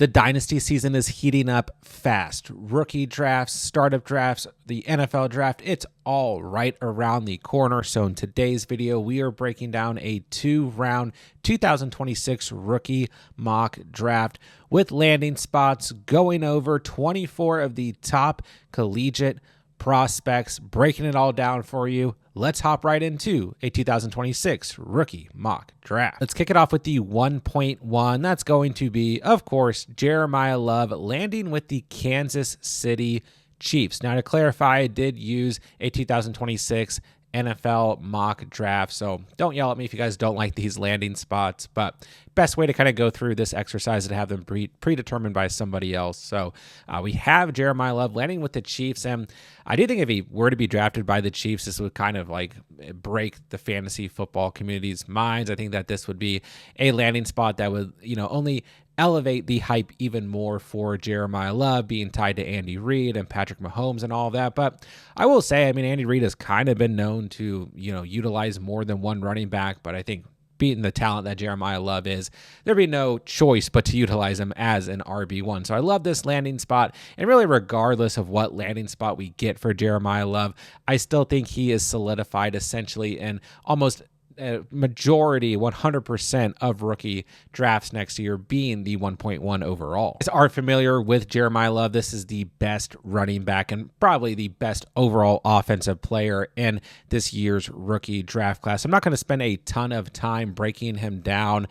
The dynasty season is heating up fast. Rookie drafts, startup drafts, the NFL draft, it's all right around the corner. So in today's video, we are breaking down a 2-round 2026 rookie mock draft with landing spots, going over 24 of the top collegiate prospects, breaking it all down for you. Let's hop right into a 2026 rookie mock draft. Let's kick it off with the 1.1. That's going to be, of course, Jeremiah Love landing with the Kansas City Chiefs. Now, to clarify, I did use a 2026 NFL mock draft, so don't yell at me if you guys don't like these landing spots, but best way to kind of go through this exercise is to have them predetermined by somebody else. So we have Jeremiah Love landing with the Chiefs, and I do think if he were to be drafted by the Chiefs, this would kind of like break the fantasy football community's minds. I think that this would be a landing spot that would, only elevate the hype even more for Jeremiah Love being tied to Andy Reid and Patrick Mahomes and all of that. But I will say, Andy Reid has kind of been known to, utilize more than one running back, but I think being the talent that Jeremiah Love is, there'd be no choice but to utilize him as an RB1. So I love this landing spot, and really regardless of what landing spot we get for Jeremiah Love, I still think he is solidified essentially in almost majority, 100% of rookie drafts next year being the 1.1 overall. If you are familiar with Jeremiah Love, this is the best running back and probably the best overall offensive player in this year's rookie draft class. I'm not going to spend a ton of time breaking him down.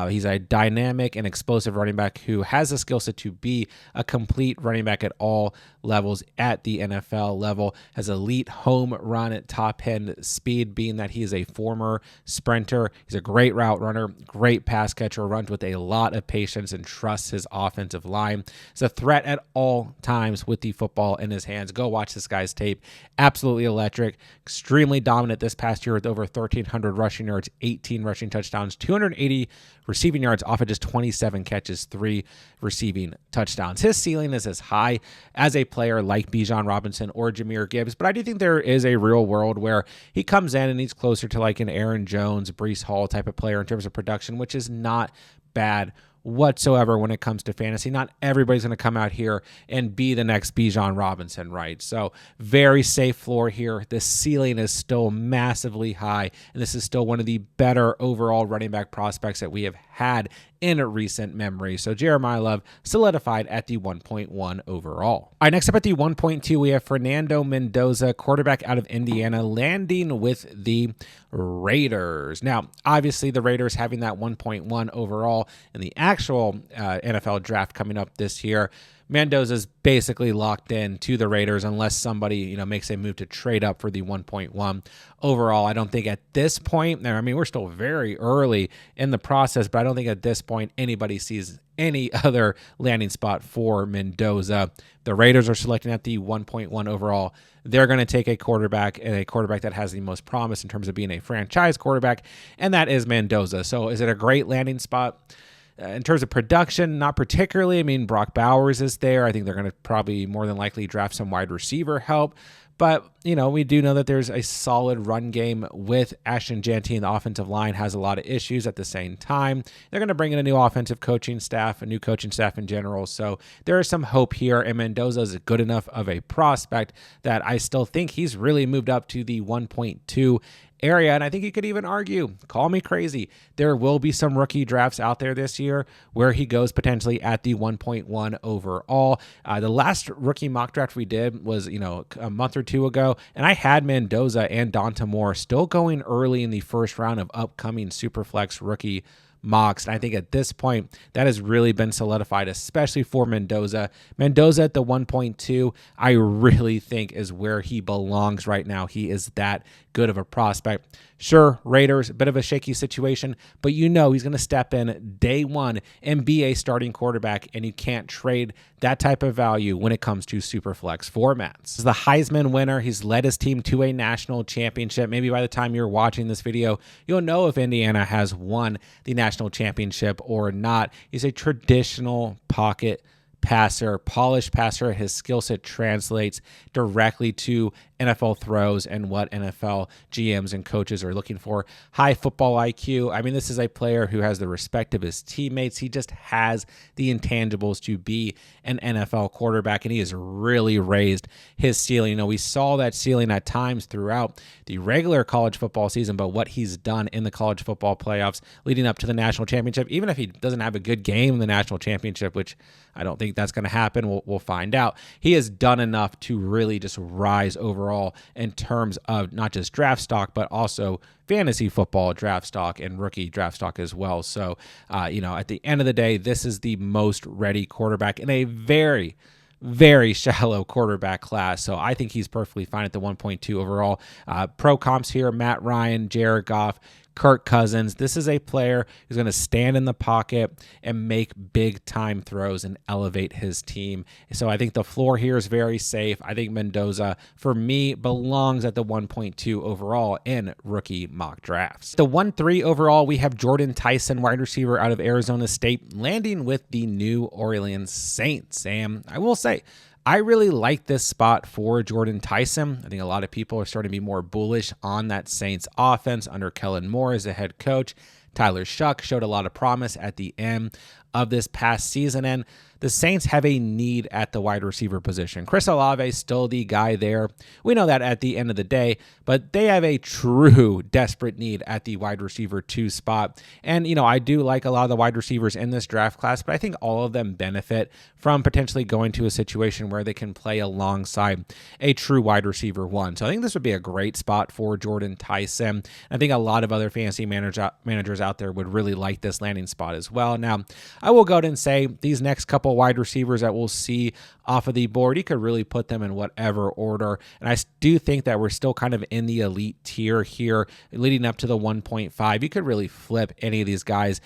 He's a dynamic and explosive running back who has the skill set to be a complete running back at all levels at the NFL level, has elite home run at top end speed, being that he is a former sprinter. He's a great route runner, great pass catcher, runs with a lot of patience and trusts his offensive line. He's a threat at all times with the football in his hands. Go watch this guy's tape. Absolutely electric, extremely dominant this past year with over 1,300 rushing yards, 18 rushing touchdowns, 280 receiving yards off of just 27 catches, 3 receiving touchdowns. His ceiling is as high as a player like Bijan Robinson or Jahmyr Gibbs, but I do think there is a real world where he comes in and he's closer to like an Aaron Jones, Breece Hall type of player in terms of production, which is not bad whatsoever when it comes to fantasy. Not everybody's going to come out here and be the next Bijan Robinson, right? So very safe floor here. The ceiling is still massively high, and this is still one of the better overall running back prospects that we have had in a recent memory. So Jeremiah Love solidified at the 1.1 overall. All right, next up at the 1.2, we have Fernando Mendoza, quarterback out of Indiana, landing with the Raiders. Now, obviously, the Raiders having that 1.1 overall in the actual NFL draft coming up this year, Mendoza's basically locked in to the Raiders unless somebody, makes a move to trade up for the 1.1 overall. I don't think at this point, we're still very early in the process, but I don't think at this point anybody sees any other landing spot for Mendoza. The Raiders are selecting at the 1.1 overall. They're going to take a quarterback, and a quarterback that has the most promise in terms of being a franchise quarterback, and that is Mendoza. So is it a great landing spot? In terms of production, not particularly. Brock Bowers is there. I think they're going to probably more than likely draft some wide receiver help. But, we do know that there's a solid run game with Ashton Jeanty, and the offensive line has a lot of issues at the same time. They're going to bring in a new offensive coaching staff, a new coaching staff in general. So there is some hope here, and Mendoza is good enough of a prospect that I still think he's really moved up to the 1.2 area. And I think you could even argue, call me crazy, there will be some rookie drafts out there this year where he goes potentially at the 1.1 overall. The last rookie mock draft we did was, a month or two ago, and I had Mendoza and Donta Moore still going early in the first round of upcoming Superflex rookie mocks. And I think at this point, that has really been solidified, especially for Mendoza. Mendoza at the 1.2, I really think is where he belongs right now. He is that good of a prospect. Sure, Raiders, a bit of a shaky situation, but he's going to step in day one and be a starting quarterback, and you can't trade that type of value when it comes to Superflex formats. He's the Heisman winner. He's led his team to a national championship. Maybe by the time you're watching this video, you'll know if Indiana has won the national championship or not. He's a traditional pocket passer, polished passer. His skill set translates directly to NFL throws and what NFL GMs and coaches are looking for. High football IQ. I mean, this is a player who has the respect of his teammates. He just has the intangibles to be an NFL quarterback, and he has really raised his ceiling. You know, we saw that ceiling at times throughout the regular college football season, but what he's done in the college football playoffs leading up to the national championship, even if he doesn't have a good game in the national championship, which I don't think that's going to happen. We'll find out. He has done enough to really just rise overall in terms of not just draft stock, but also fantasy football draft stock and rookie draft stock as well. So, at the end of the day, this is the most ready quarterback in a very shallow quarterback class. So I think he's perfectly fine at the 1.2 overall. Pro comps here: Matt Ryan, Jared Goff, Kirk Cousins. This is a player who's going to stand in the pocket and make big time throws and elevate his team. So I think the floor here is very safe. I think Mendoza, for me, belongs at the 1.2 overall in rookie mock drafts. The 1.3 overall, we have Jordan Tyson, wide receiver out of Arizona State, landing with the New Orleans Saints. And I will say, I really like this spot for Jordan Tyson. I think a lot of people are starting to be more bullish on that Saints offense under Kellen Moore as the head coach. Tyler Shuck showed a lot of promise at the end of this past season, and the Saints have a need at the wide receiver position. Chris Olave is still the guy there. We know that at the end of the day, but they have a true desperate need at the wide receiver 2 spot. And, I do like a lot of the wide receivers in this draft class, but I think all of them benefit from potentially going to a situation where they can play alongside a true wide receiver 1. So I think this would be a great spot for Jordan Tyson. I think a lot of other fantasy managers out there would really like this landing spot as well. Now, I will go ahead and say these next couple wide receivers that we'll see off of the board, you could really put them in whatever order. And I do think that we're still kind of in the elite tier here leading up to the 1.5. You could really flip any of these guys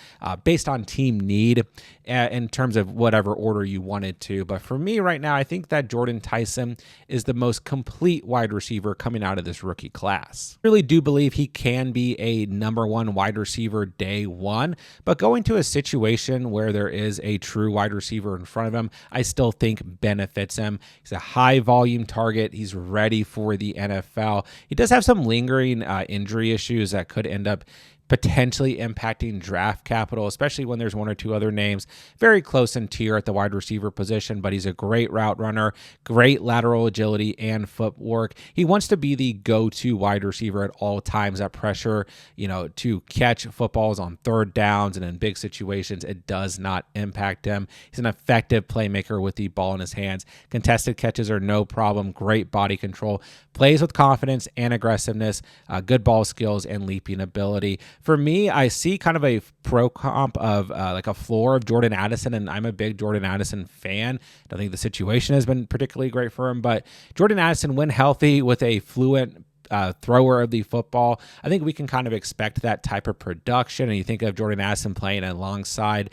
based on team need in terms of whatever order you wanted to. But for me right now, I think that Jordan Tyson is the most complete wide receiver coming out of this rookie class. I really do believe he can be a number 1 wide receiver day 1, but going to a situation where there is a true wide receiver in front of him, I still think benefits him. He's a high volume target. He's ready for the NFL. He does have some lingering injury issues that could end up potentially impacting draft capital, especially when there's 1 or 2 other names very close in tier at the wide receiver position, but he's a great route runner, great lateral agility and footwork. He wants to be the go-to wide receiver at all times at pressure, to catch footballs on third downs and in big situations. It does not impact him. He's an effective playmaker with the ball in his hands. Contested catches are no problem. Great body control. Plays with confidence and aggressiveness, good ball skills and leaping ability. For me, I see kind of a pro comp of like a floor of Jordan Addison, and I'm a big Jordan Addison fan. I don't think the situation has been particularly great for him, but Jordan Addison, when healthy with a fluent thrower of the football, I think we can kind of expect that type of production. And you think of Jordan Addison playing alongside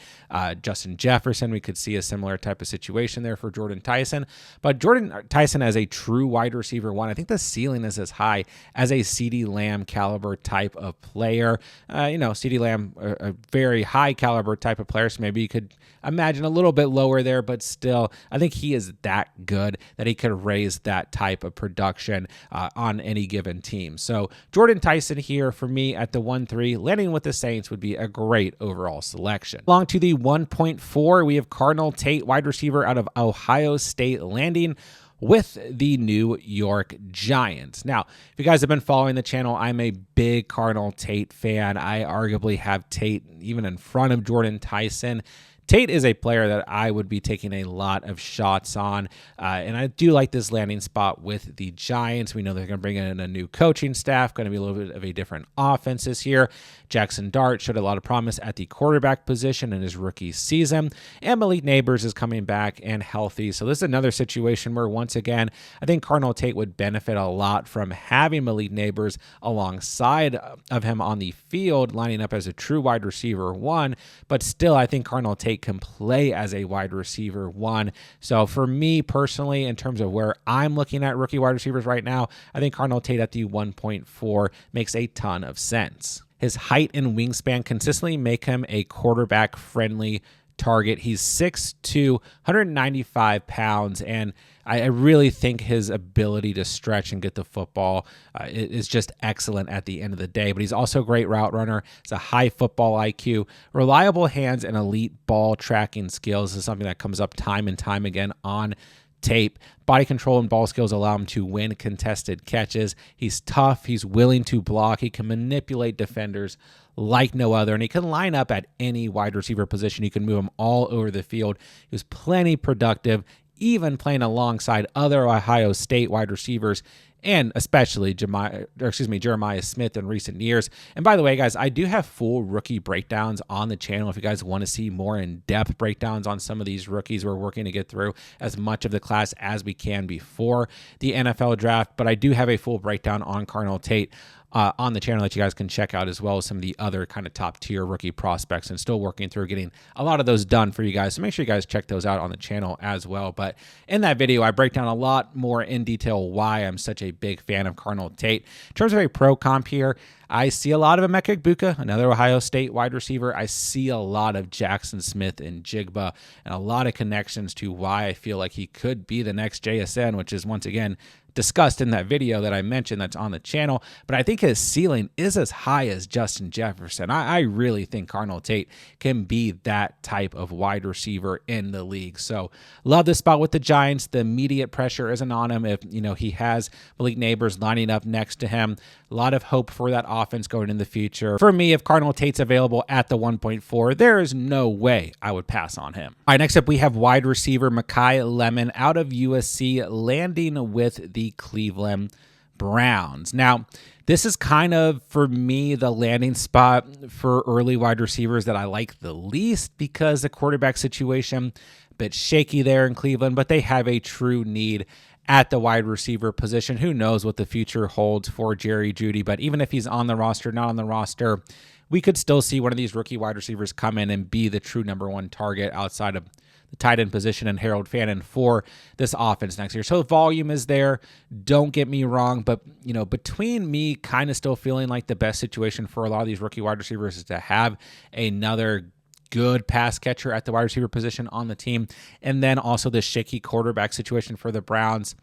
Justin Jefferson, we could see a similar type of situation there for Jordan Tyson. But Jordan Tyson as a true wide receiver 1, I think the ceiling is as high as a CeeDee Lamb caliber type of player. CeeDee Lamb, a very high caliber type of player, so maybe you could imagine a little bit lower there, but still, I think he is that good that he could raise that type of production on any given team. So Jordan Tyson here for me at the 1.3, landing with the Saints would be a great overall selection. Along to the 1.4, we have Cardinal Tate, wide receiver out of Ohio State, landing with the New York Giants. Now, if you guys have been following the channel, I'm a big Cardinal Tate fan. I arguably have Tate even in front of Jordan Tyson. Tate is a player that I would be taking a lot of shots on, and I do like this landing spot with the Giants. We know they're going to bring in a new coaching staff, going to be a little bit of a different offense this year. Jackson Dart showed a lot of promise at the quarterback position in his rookie season, and Malik Neighbors is coming back and healthy. So this is another situation where, once again, I think Cardinal Tate would benefit a lot from having Malik Neighbors alongside of him on the field, lining up as a true wide receiver 1, but still I think Cardinal Tate can play as a wide receiver 1. So for me personally, in terms of where I'm looking at rookie wide receivers right now, I think Cardinal Tate at the 1.4 makes a ton of sense. His height and wingspan consistently make him a quarterback-friendly target. He's 6'2", 195 pounds, and I really think his ability to stretch and get the football is just excellent at the end of the day. But he's also a great route runner. He's a high football IQ, reliable hands, and elite ball tracking skills. This is something that comes up time and time again on tape. Body control and ball skills allow him to win contested catches. He's tough. He's willing to block. He can manipulate defenders like no other, and he can line up at any wide receiver position. You can move him all over the field. He was plenty productive, even playing alongside other Ohio State wide receivers, and especially Jeremiah Smith in recent years. And by the way, guys, I do have full rookie breakdowns on the channel if you guys want to see more in-depth breakdowns on some of these rookies. We're working to get through as much of the class as we can before the NFL draft, but I do have a full breakdown on Carnell Tate on the channel that you guys can check out, as well as some of the other kind of top tier rookie prospects, and still working through getting a lot of those done for you guys. So make sure you guys check those out on the channel as well. But in that video, I break down a lot more in detail why I'm such a big fan of Carnell Tate. In terms of a pro comp here, I see a lot of Emeka Egbuka, another Ohio State wide receiver. I see a lot of Jackson Smith and Jigba, and a lot of connections to why I feel like he could be the next JSN, which is once again discussed in that video that I mentioned that's on the channel. But I think his ceiling is as high as Justin Jefferson. I really think Carnell Tate can be that type of wide receiver in the league. So love this spot with the Giants. The immediate pressure isn't on him if he has Malik Neighbors lining up next to him. A lot of hope for that offense going in the future. For me, if Carnell Tate's available at the 1.4, there is no way I would pass on him. All right, next up we have wide receiver Makai Lemon out of USC, landing with the Cleveland Browns. Now, this is kind of, for me, the landing spot for early wide receivers that I like the least, because the quarterback situation a bit shaky there in Cleveland, but they have a true need at the wide receiver position. Who knows what the future holds for Jerry Jeudy, but even if he's on the roster, not on the roster, we could still see one of these rookie wide receivers come in and be the true number one target outside of the tight end position and Harold Fannin for this offense next year. So volume is there. Don't get me wrong, but between me kind of still feeling like the best situation for a lot of these rookie wide receivers is to have another good pass catcher at the wide receiver position on the team, and then also the shaky quarterback situation for the Browns.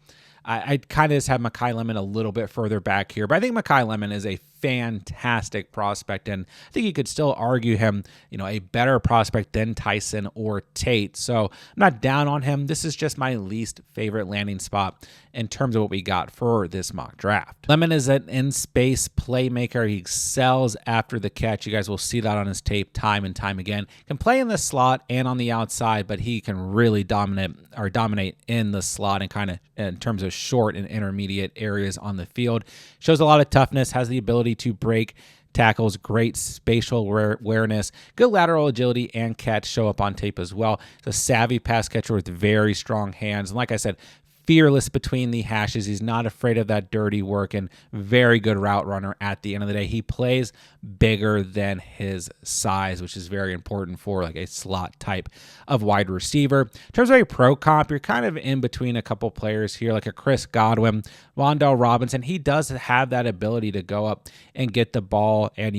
I kind of just have Makai Lemon a little bit further back here, but I think Makai Lemon is a fantastic prospect, and I think you could still argue him, a better prospect than Tyson or Tate. So I'm not down on him. This is just my least favorite landing spot in terms of what we got for this mock draft. Lemon is an in-space playmaker. He excels after the catch. You guys will see that on his tape time and time again. Can play in the slot and on the outside, but he can really dominate in the slot and kind of in terms of short and intermediate areas on the field. Shows a lot of toughness, has the ability to break tackles, great spatial awareness, good lateral agility, and catch show up on tape as well. He's a savvy pass catcher with very strong hands. And like I said, fearless between the hashes. He's not afraid of that dirty work, and very good route runner at the end of the day. He plays bigger than his size, which is very important for like a slot type of wide receiver. In terms of a pro comp, you're kind of in between a couple players here, like a Chris Godwin, Wan'Dale Robinson. He does have that ability to go up and get the ball and,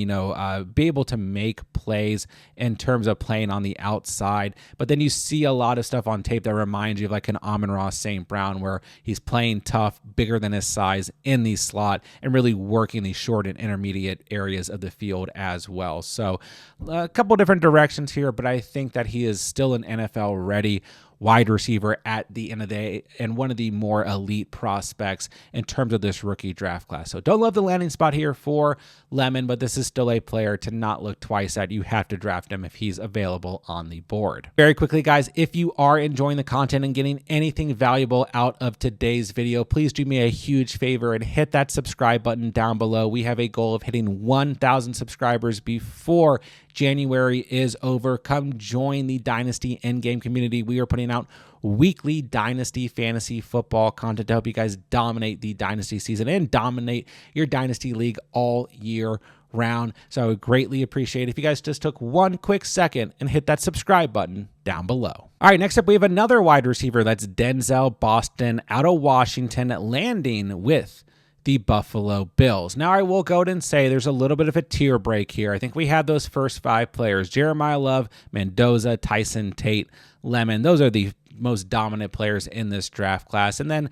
be able to make plays in terms of playing on the outside. But then you see a lot of stuff on tape that reminds you of like an Amon-Ra St. Brown, where he's playing tough, bigger than his size in the slot, and really working the short and intermediate areas of the field as well. So a couple different directions here, but I think that he is still an NFL ready wide receiver at the end of the day, and one of the more elite prospects in terms of this rookie draft class. So don't love the landing spot here for Lemon, but this is still a player to not look twice at. You have to draft him if he's available on the board. Very quickly, guys, if you are enjoying the content and getting anything valuable out of today's video, please do me a huge favor and hit that subscribe button down below. We have a goal of hitting 1,000 subscribers before January is over. Come join the Dynasty Endgame community. We are putting out weekly Dynasty fantasy football content to help you guys dominate the Dynasty season and dominate your Dynasty league all year round. So I would greatly appreciate it if you guys just took one quick second and hit that subscribe button down below. All right, next up we have another wide receiver. That's Denzel Boston out of Washington, landing with the Buffalo Bills. Now, I will go ahead and say there's a little bit of a tier break here. I think we have those first 5 players: Jeremiah Love, Mendoza, Tyson, Tate, Lemon. Those are the most dominant players in this draft class. And then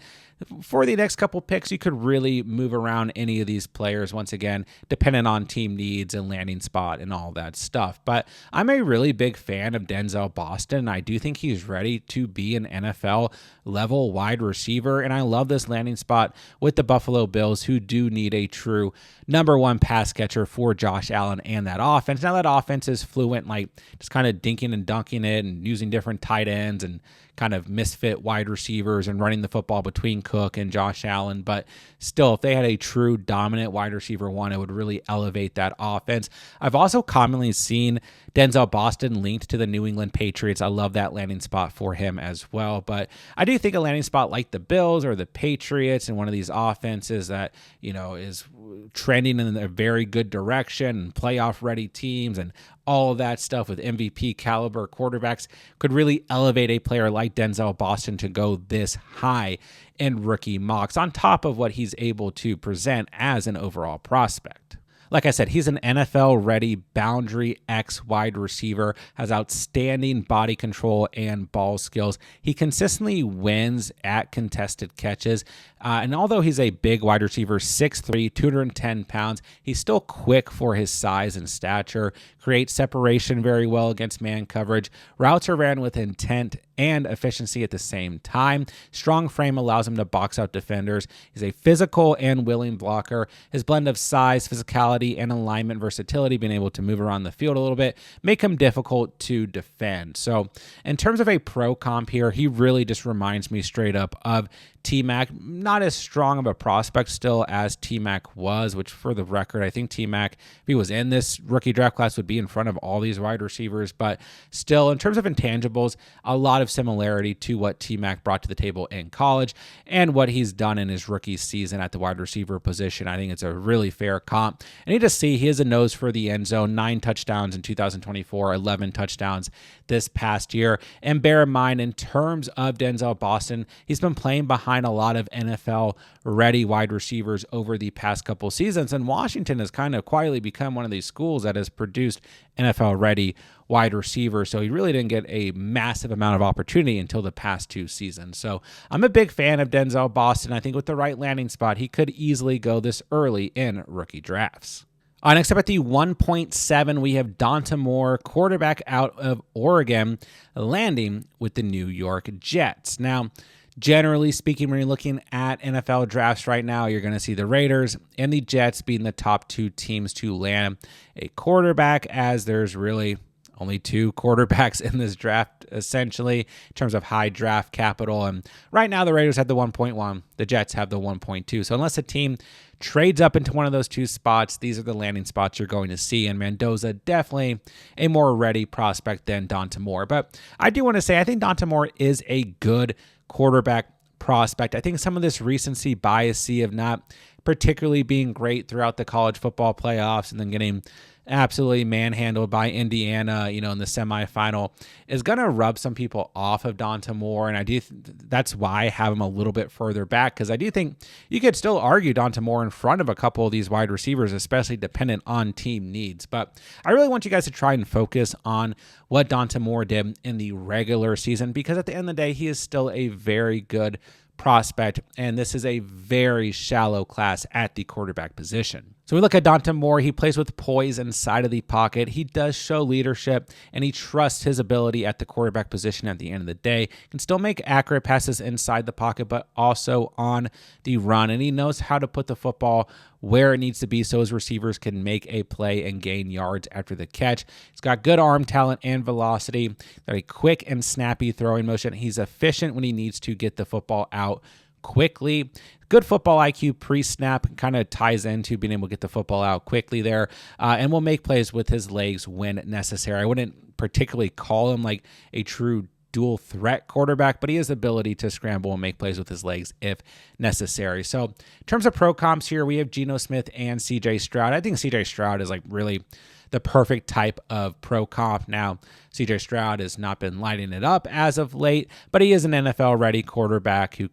for the next couple picks, you could really move around any of these players, once again, depending on team needs and landing spot and all that stuff. But I'm a really big fan of Denzel Boston, and I do think he's ready to be an NFL level wide receiver. And I love this landing spot with the Buffalo Bills, who do need a true number 1 pass catcher for Josh Allen and that offense. Now that offense is fluent, like just kind of dinking and dunking it and using different tight ends and kind of misfit wide receivers and running the football between Cook and Josh Allen. But still, if they had a true dominant wide receiver 1, it would really elevate that offense. I've also commonly seen Denzel Boston linked to the New England Patriots. I love that landing spot for him as well. But I do think a landing spot like the Bills or the Patriots and one of these offenses that, is trending in a very good direction and playoff ready teams and all of that stuff with MVP caliber quarterbacks could really elevate a player like Denzel Boston to go this high in rookie mocks, on top of what he's able to present as an overall prospect. Like I said, he's an NFL-ready boundary X wide receiver, has outstanding body control and ball skills. He consistently wins at contested catches. And although he's a big wide receiver, 6'3", 210 pounds, he's still quick for his size and stature, creates separation very well against man coverage. Routes are ran with intent and efficiency at the same time. Strong frame allows him to box out defenders. He's a physical and willing blocker. His blend of size, physicality, and alignment versatility, being able to move around the field a little bit, make him difficult to defend. So in terms of a pro comp here, he really just reminds me straight up of T-Mac. Not as strong of a prospect still as T-Mac was, which for the record, I think T-Mac, if he was in this rookie draft class, would be in front of all these wide receivers. But still, in terms of intangibles, a lot of similarity to what T-Mac brought to the table in college and what he's done in his rookie season at the wide receiver position. I think it's a really fair comp. I need to see he has a nose for the end zone, 9 touchdowns in 2024, 11 touchdowns this past year. And bear in mind, in terms of Denzel Boston, he's been playing behind a lot of NFL-ready wide receivers over the past couple seasons, and Washington has kind of quietly become one of these schools that has produced NFL-ready wide receivers, so he really didn't get a massive amount of opportunity until the past 2 seasons. So I'm a big fan of Denzel Boston. I think with the right landing spot, he could easily go this early in rookie drafts. Next up at the 1.7, we have Dante Moore, quarterback out of Oregon, landing with the New York Jets. Now, generally speaking, when you're looking at NFL drafts right now, you're going to see the Raiders and the Jets being the top 2 teams to land a quarterback, as there's really only 2 quarterbacks in this draft, essentially, in terms of high draft capital. And right now, the Raiders have the 1.1. The Jets have the 1.2. So unless a team trades up into one of those 2 spots, these are the landing spots you're going to see. And Mendoza, definitely a more ready prospect than Dante Moore. But I do want to say, I think Dante Moore is a good quarterback prospect. I think some of this recency bias of not particularly being great throughout the college football playoffs and then getting absolutely manhandled by Indiana, in the semifinal, is going to rub some people off of Dante Moore. And I do that's why I have him a little bit further back, because I do think you could still argue Dante Moore in front of a couple of these wide receivers, especially dependent on team needs. But I really want you guys to try and focus on what Dante Moore did in the regular season, because at the end of the day, he is still a very good prospect, and this is a very shallow class at the quarterback position. So we look at Dante Moore. He plays with poise inside of the pocket. He does show leadership, and he trusts his ability at the quarterback position at the end of the day. Can still make accurate passes inside the pocket, but also on the run, and he knows how to put the football where it needs to be so his receivers can make a play and gain yards after the catch. He's got good arm talent and velocity, got a quick and snappy throwing motion. He's efficient when he needs to get the football out quickly. Good football IQ pre-snap kind of ties into being able to get the football out quickly there, and will make plays with his legs when necessary. I wouldn't particularly call him like a true dual threat quarterback, but he has the ability to scramble and make plays with his legs if necessary. So in terms of pro comps here, we have Geno Smith and CJ Stroud. I think CJ Stroud is like really the perfect type of pro comp. Now, CJ Stroud has not been lighting it up as of late, but he is an NFL ready quarterback who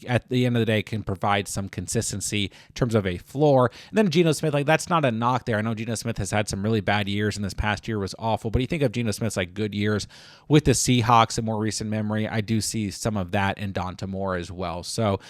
at the end of the day can provide some consistency in terms of a floor. And then Geno Smith, like that's not a knock there. I know Geno Smith has had some really bad years, and this past year was awful, but you think of Geno Smith's like good years with the Seahawks in more recent memory, I do see some of that in Dante Moore as well. So,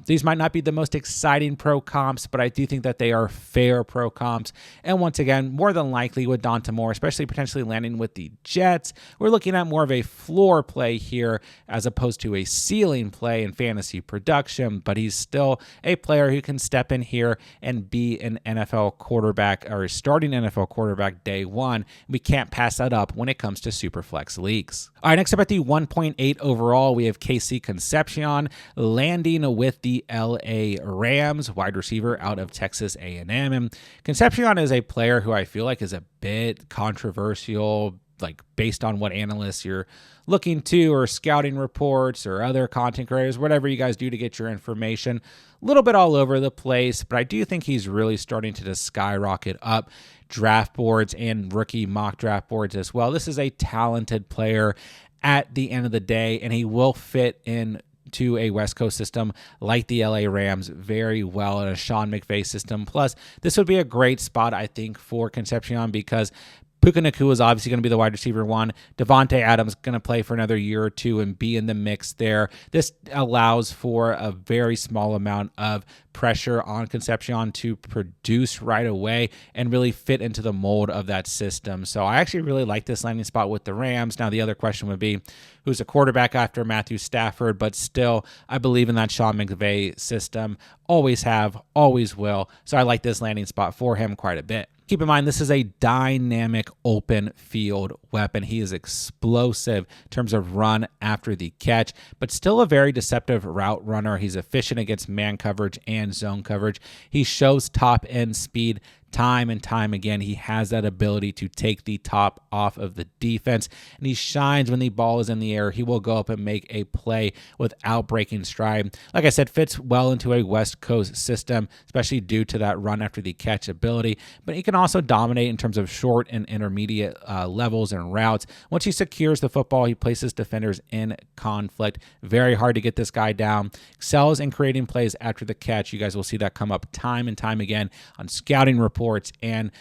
these might not be the most exciting pro comps, but I do think that they are fair pro comps. And once again, more than likely with Dante Moore, especially potentially landing with the Jets, we're looking at more of a floor play here as opposed to a ceiling play in fantasy production, but he's still a player who can step in here and be an NFL quarterback or a starting NFL quarterback day one. We can't pass that up when it comes to Superflex leagues. All right, next up at the 1.8 overall, we have Casey Concepcion landing with the LA Rams, wide receiver out of Texas A&M. And Concepcion is a player who I feel like is a bit controversial, like based on what analysts you're looking to or scouting reports or other content creators, whatever you guys do to get your information. A little bit all over the place, but I do think he's really starting to just skyrocket up draft boards and rookie mock draft boards as well. This is a talented player at the end of the day, and he will fit in to a West Coast system like the LA Rams very well in a Sean McVay system. Plus, this would be a great spot, I think, for Concepcion because Puka Nacua is obviously going to be the wide receiver one. Devontae Adams going to play for another year or two and be in the mix there. This allows for a very small amount of pressure on Concepcion to produce right away and really fit into the mold of that system. So I actually really like this landing spot with the Rams. Now, the other question would be, who's a quarterback after Matthew Stafford? But still, I believe in that Sean McVay system. Always have, always will. So I like this landing spot for him quite a bit. Keep in mind, this is a dynamic open field weapon. He is explosive in terms of run after the catch, but still a very deceptive route runner. He's efficient against man coverage and zone coverage. He shows top end speed time and time again. He has that ability to take the top off of the defense, and he shines when the ball is in the air. He will go up and make a play without breaking stride. Like I said, fits well into a West Coast system, especially due to that run after the catch ability, but he can also dominate in terms of short and intermediate levels and routes. Once he secures the football, he places defenders in conflict. Very hard to get this guy down. Excels in creating plays after the catch. You guys will see that come up time and time again on scouting reports and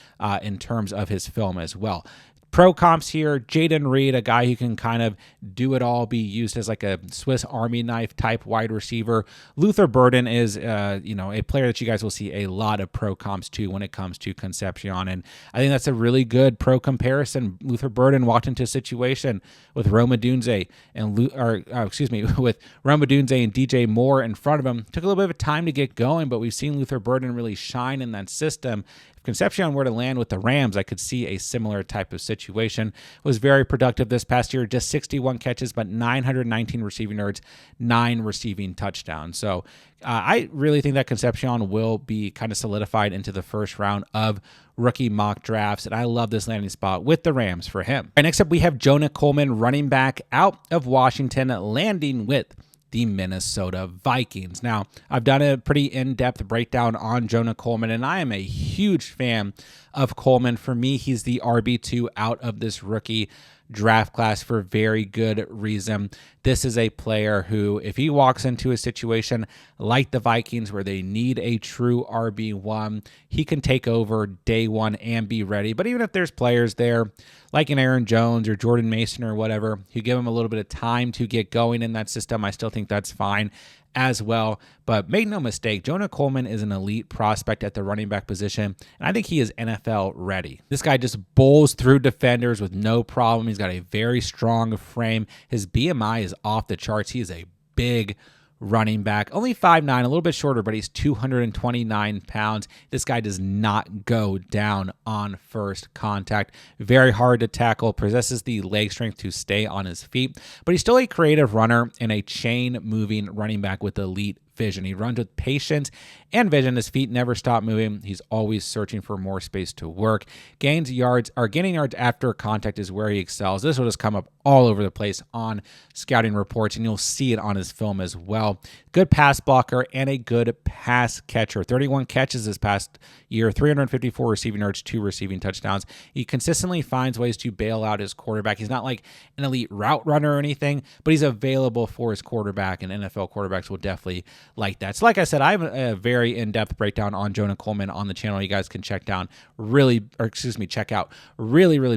in terms of his film as well. Pro comps here, Jayden Reed, a guy who can kind of do it all, be used as like a Swiss Army knife type wide receiver. Luther Burden is, a player that you guys will see a lot of pro comps to when it comes to Concepcion, and I think that's a really good pro comparison. Luther Burden walked into a situation with Rome Odunze with Rome Odunze and DJ Moore in front of him. Took a little bit of time to get going, but we've seen Luther Burden really shine in that system. If Concepcion were to land with the Rams, I could see a similar type of situation. Was very productive this past year, just 61 catches, but 919 receiving yards, 9 receiving touchdowns. So I really think that Concepcion will be kind of solidified into the first round of rookie mock drafts, and I love this landing spot with the Rams for him. Right, next up, we have Jonah Coleman, running back out of Washington, landing with the Minnesota Vikings. Now, I've done a pretty in-depth breakdown on Jonah Coleman, and I am a huge fan of Coleman. For me, he's the RB2 out of this rookie draft class for very good reason. This is a player who, if he walks into a situation like the Vikings where they need a true RB1, he can take over day one and be ready. But even if there's players there like an Aaron Jones or Jordan Mason or whatever, who give him a little bit of time to get going in that system, I still think that's fine as well. But make no mistake, Jonah Coleman is an elite prospect at the running back position, and I think he is NFL ready. This guy just bowls through defenders with no problem. He's got a very strong frame. His BMI is off the charts. He is a big running back, only 5'9", a little bit shorter, but he's 229 pounds. This guy does not go down on first contact. Very hard to tackle, possesses the leg strength to stay on his feet, but he's still a creative runner and a chain-moving running back with elite vision. He runs with patience and vision. His feet never stop moving. He's always searching for more space to work. Gaining yards after contact is where he excels. This will just come up all over the place on scouting reports, and you'll see it on his film as well. Good pass blocker and a good pass catcher. 31 catches this past year, 354 receiving yards, 2 receiving touchdowns. He consistently finds ways to bail out his quarterback. He's not like an elite route runner or anything, but he's available for his quarterback, and NFL quarterbacks will definitely like that. So like I said, I have a very in-depth breakdown on Jonah Coleman on the channel. You guys can check out. Really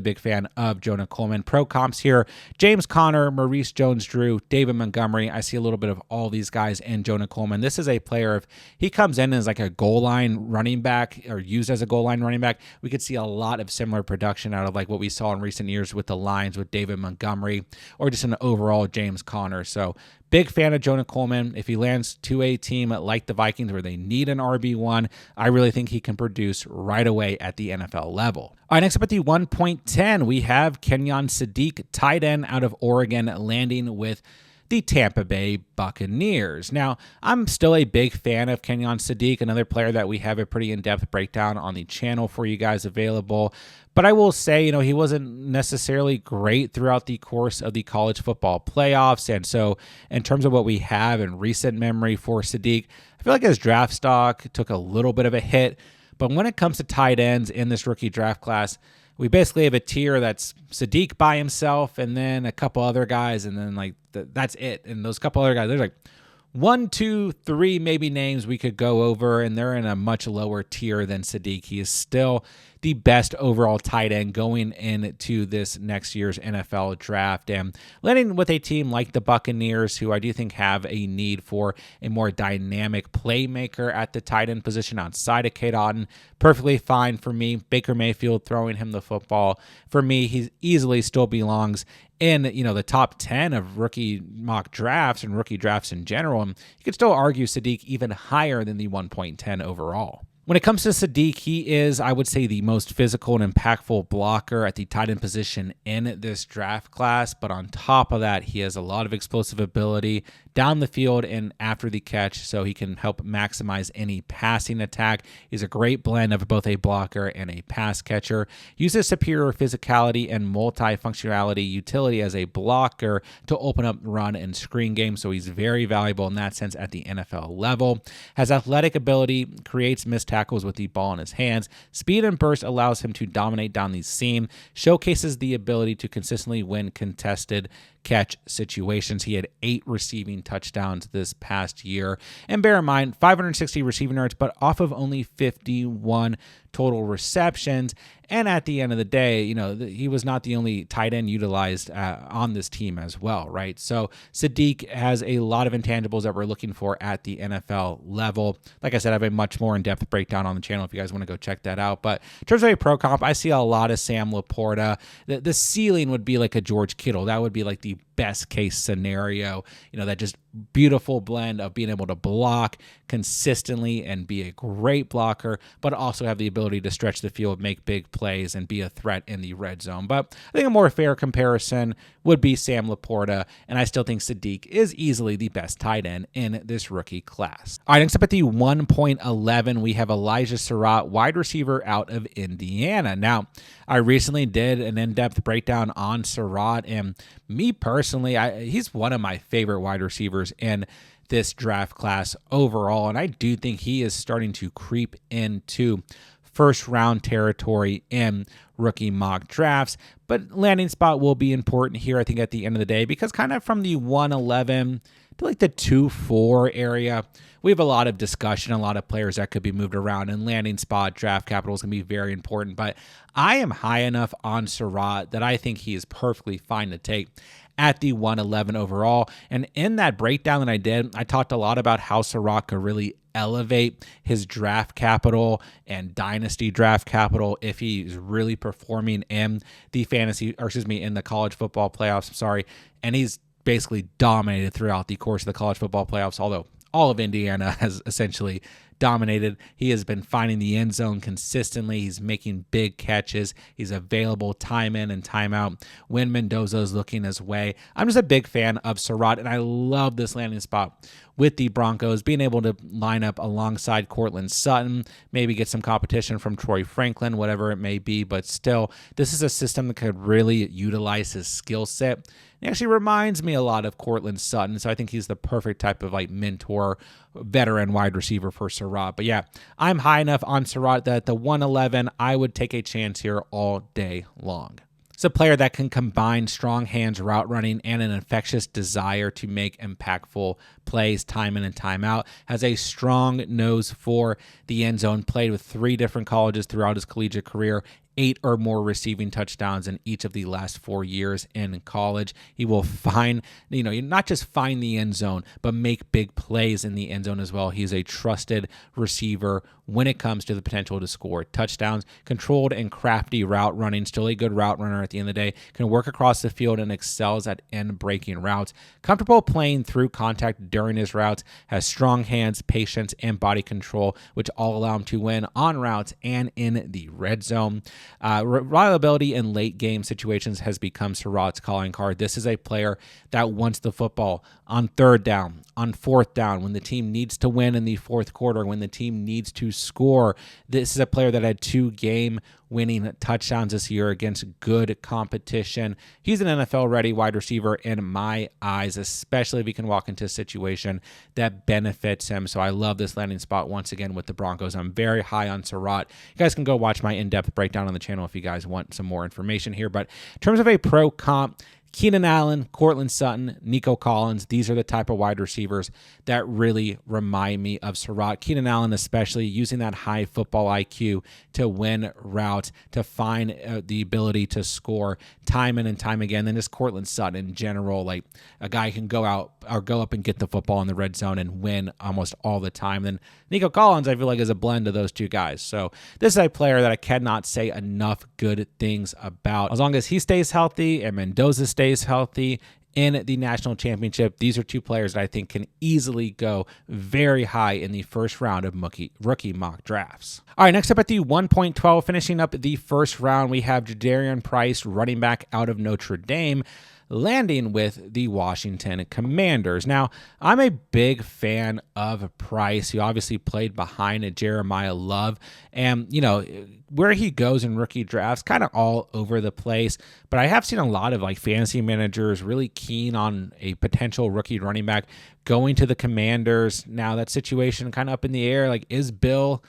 big fan of Jonah Coleman. Pro comps here: James Conner, Maurice Jones-Drew, David Montgomery. I see a little bit of all these guys in Jonah Coleman. This is a player, if he comes in as like a goal line running back or used as a goal line running back, we could see a lot of similar production out of like what we saw in recent years with the Lions with David Montgomery, or just an overall James Conner. So big fan of Jonah Coleman. If he lands to a team like the Vikings where they need an RB1, I really think he can produce right away at the NFL level. All right, next up at the 1.10, we have Kenyon Sadiq, tight end out of Oregon, landing with the Tampa Bay Buccaneers. Now, I'm still a big fan of Kenyon Sadiq, another player that we have a pretty in-depth breakdown on the channel for you guys available. But I will say, he wasn't necessarily great throughout the course of the college football playoffs. And so in terms of what we have in recent memory for Sadiq, I feel like his draft stock took a little bit of a hit. But when it comes to tight ends in this rookie draft class, we basically have a tier that's Sadiq by himself and then a couple other guys, and then that's it. And those couple other guys, there's like 1, 2, 3 maybe names we could go over, and they're in a much lower tier than Sadiq. He is still the best overall tight end going into this next year's NFL draft, and landing with a team like the Buccaneers, who I do think have a need for a more dynamic playmaker at the tight end position outside of Cade Otton. Perfectly fine for me. Baker Mayfield throwing him the football. For me, he easily still belongs in the top 10 of rookie mock drafts and rookie drafts in general. And you could still argue Sadiq even higher than the 1.10 overall. When it comes to Sadiq, he is, I would say, the most physical and impactful blocker at the tight end position in this draft class. But on top of that, he has a lot of explosive ability down the field and after the catch, so he can help maximize any passing attack. He's a great blend of both a blocker and a pass catcher. Uses superior physicality and multifunctionality utility as a blocker to open up run and screen games, so he's very valuable in that sense at the NFL level. Has athletic ability, creates missed tackles with the ball in his hands. Speed and burst allows him to dominate down the seam, showcases the ability to consistently win contested catch situations. He had 8 receiving touchdowns this past year. And bear in mind, 560 receiving yards, but off of only 51 total receptions. And at the end of the day, he was not the only tight end utilized on this team as well, right? So Sadiq has a lot of intangibles that we're looking for at the NFL level. Like I said, I have a much more in-depth breakdown on the channel if you guys want to go check that out. But in terms of a pro comp, I see a lot of Sam Laporta. The ceiling would be like a George Kittle. That would be like the best case scenario, that just beautiful blend of being able to block consistently and be a great blocker, but also have the ability to stretch the field, make big plays, and be a threat in the red zone. But I think a more fair comparison would be Sam Laporta, and I still think Sadiq is easily the best tight end in this rookie class. All right, next up at the 1.11, we have Elijah Surratt, wide receiver out of Indiana. Now, I recently did an in-depth breakdown on Surratt, and me personally, he's one of my favorite wide receivers in this draft class overall, and I do think he is starting to creep into first-round territory in rookie mock drafts, but landing spot will be important here, I think, at the end of the day, because kind of from the 111 to like the 2-4 area, we have a lot of discussion, a lot of players that could be moved around, and landing spot draft capital is going to be very important. But I am high enough on Surratt that I think he is perfectly fine to take at the 111 overall. And in that breakdown that I did, I talked a lot about how Surratt could really elevate his draft capital and dynasty draft capital if he's really performing in the in the college football playoffs. And he's basically dominated throughout the course of the college football playoffs, although all of Indiana has essentially dominated. He has been finding the end zone consistently. He's making big catches. He's available time in and time out when Mendoza's looking his way. I'm just a big fan of Surratt, and I love this landing spot with the Broncos, being able to line up alongside Courtland Sutton, maybe get some competition from Troy Franklin, whatever it may be. But still, this is a system that could really utilize his skill set. He actually reminds me a lot of Courtland Sutton, so I think he's the perfect type of like mentor, veteran wide receiver for Surratt. But yeah, I'm high enough on Surratt that at the 111, I would take a chance here all day long. It's a player that can combine strong hands, route running, and an infectious desire to make impactful plays time in and time out. Has a strong nose for the end zone, played with 3 different colleges throughout his collegiate career, 8 or more receiving touchdowns in each of the last 4 years in college. He will find, not just find the end zone, but make big plays in the end zone as well. He's a trusted receiver when it comes to the potential to score touchdowns. Controlled and crafty route running, still a good route runner at the end of the day. Can work across the field and excels at end-breaking routes. Comfortable playing through contact during his routes. Has strong hands, patience, and body control, which all allow him to win on routes and in the red zone. Reliability in late game situations has become Surratt's calling card. This is a player that wants the football on 3rd down, on 4th down, when the team needs to win in the 4th quarter, when the team needs to score. This is a player that had 2 game-winning touchdowns this year against good competition. He's an NFL-ready wide receiver in my eyes, especially if he can walk into a situation that benefits him. So I love this landing spot once again with the Broncos. I'm very high on Surratt. You guys can go watch my in-depth breakdown on the channel if you guys want some more information here. But in terms of a pro comp, Keenan Allen, Courtland Sutton, Nico Collins, these are the type of wide receivers that really remind me of Surratt. Keenan Allen especially, using that high football IQ to win routes, to find the ability to score time in and time again. Then just Courtland Sutton in general, like a guy can go out or go up and get the football in the red zone and win almost all the time. Then Nico Collins, I feel like, is a blend of those 2 guys. So this is a player that I cannot say enough good things about. As long as he stays healthy and Mendoza stays healthy in the national championship, these are 2 players that I think can easily go very high in the first round of rookie mock drafts. All right, next up at the 1.12, finishing up the first round, we have Jadarian Price, running back out of Notre Dame, landing with the Washington Commanders. Now, I'm a big fan of Price. He obviously played behind Jeremiah Love, and where he goes in rookie drafts, kind of all over the place. But I have seen a lot of fantasy managers really keen on a potential rookie running back going to the Commanders. Now that situation kind of up in the air. Is Bill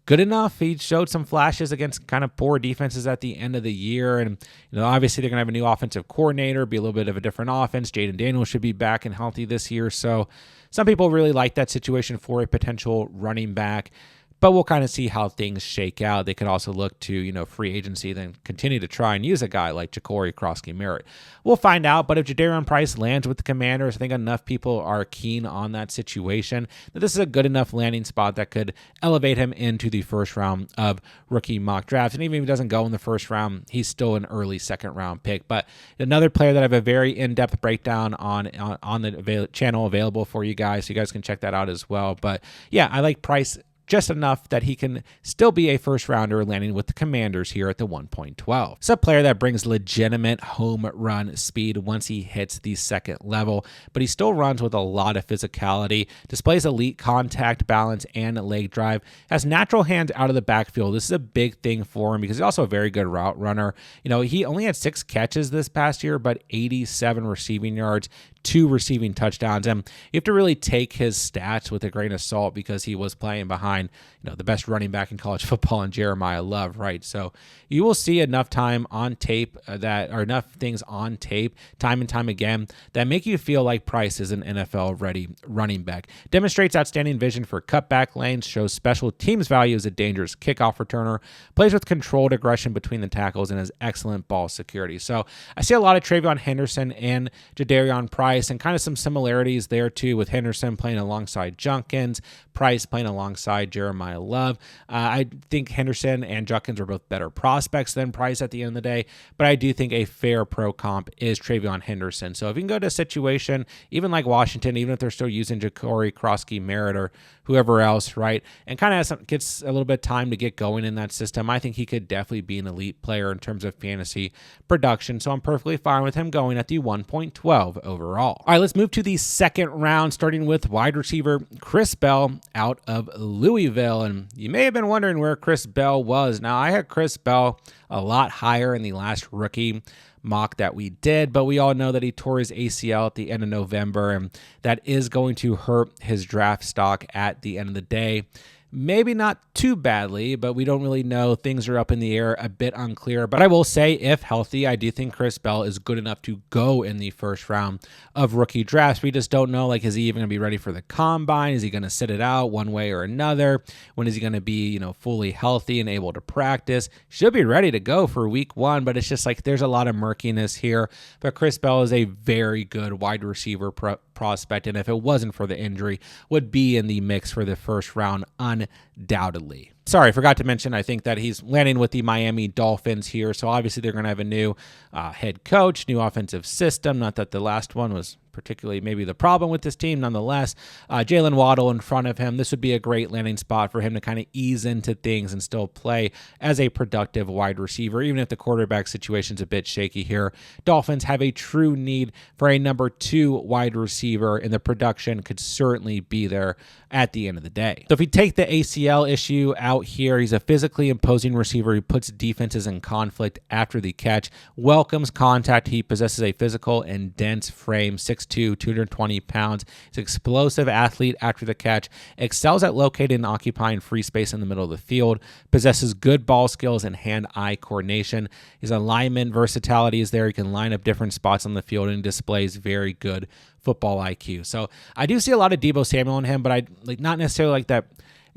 good enough? He showed some flashes against kind of poor defenses at the end of the year. And, obviously they're going to have a new offensive coordinator, be a little bit of a different offense. Jaden Daniels should be back and healthy this year. So some people really like that situation for a potential running back. But we'll kind of see how things shake out. They could also look to, free agency, then continue to try and use a guy like Ja'Cory Crosky-Merritt. We'll find out, but if Jadarian Price lands with the Commanders, I think enough people are keen on that situation that this is a good enough landing spot that could elevate him into the first round of rookie mock drafts. And even if he doesn't go in the first round, he's still an early second round pick. But another player that I have a very in-depth breakdown on the channel available for you guys, so you guys can check that out as well. But yeah, I like Price just enough that he can still be a first rounder, landing with the Commanders here at the 1.12. It's a player that brings legitimate home run speed once he hits the second level, but he still runs with a lot of physicality, displays elite contact balance and leg drive, has natural hands out of the backfield. This is a big thing for him because he's also a very good route runner. He only had 6 catches this past year, but 87 receiving yards, 2 receiving touchdowns. And you have to really take his stats with a grain of salt because he was playing behind, the best running back in college football in Jeremiah Love, right? So you will see enough time on tape enough things on tape time and time again that make you feel like Price is an NFL-ready running back. Demonstrates outstanding vision for cutback lanes, shows special teams value as a dangerous kickoff returner, plays with controlled aggression between the tackles, and has excellent ball security. So I see a lot of Travion Henderson and Jadarian Price. Price, and kind of some similarities there too, with Henderson playing alongside Junkins, Price playing alongside Jeremiah Love. I think Henderson and Junkins are both better prospects than Price at the end of the day, but I do think a fair pro comp is Travion Henderson. So if you can go to a situation, even like Washington, even if they're still using Ja'Cory, Krosky, Merritt, or whoever else, right, and kind of gets a little bit of time to get going in that system, I think he could definitely be an elite player in terms of fantasy production. So I'm perfectly fine with him going at the 1.12 overall. All right, let's move to the second round, starting with wide receiver Chris Bell out of Louisville. And you may have been wondering where Chris Bell was. Now, I had Chris Bell a lot higher in the last rookie mock that we did, but we all know that he tore his ACL at the end of November, and that is going to hurt his draft stock at the end of the day. Maybe not too badly, but we don't really know. Things are up in the air, a bit unclear. But I will say, if healthy, I do think Chris Bell is good enough to go in the first round of rookie drafts. We just don't know, like, is he even going to be ready for the combine? Is he going to sit it out one way or another? When is he going to be, fully healthy and able to practice? Should be ready to go for week one, but it's just like there's a lot of murkiness here. But Chris Bell is a very good wide receiver prospect, and if it wasn't for the injury, would be in the mix for the first round undoubtedly. Sorry, I forgot to mention, I think that he's landing with the Miami Dolphins here, so obviously they're going to have a new head coach, new offensive system, not that the last one was particularly maybe the problem with this team. Nonetheless, Jalen Waddle in front of him, this would be a great landing spot for him to kind of ease into things and still play as a productive wide receiver, even if the quarterback situation's a bit shaky here. Dolphins have a true need for a number 2 wide receiver, and the production could certainly be there at the end of the day. So if we take the ACL issue out here, he's a physically imposing receiver who puts defenses in conflict after the catch, welcomes contact. He possesses a physical and dense frame, 6'2", 220 pounds. He's an explosive athlete after the catch, excels at locating and occupying free space in the middle of the field, possesses good ball skills and hand-eye coordination. His alignment versatility is there. He can line up different spots on the field and displays very good football IQ. So I do see a lot of Deebo Samuel in him, but I not necessarily like that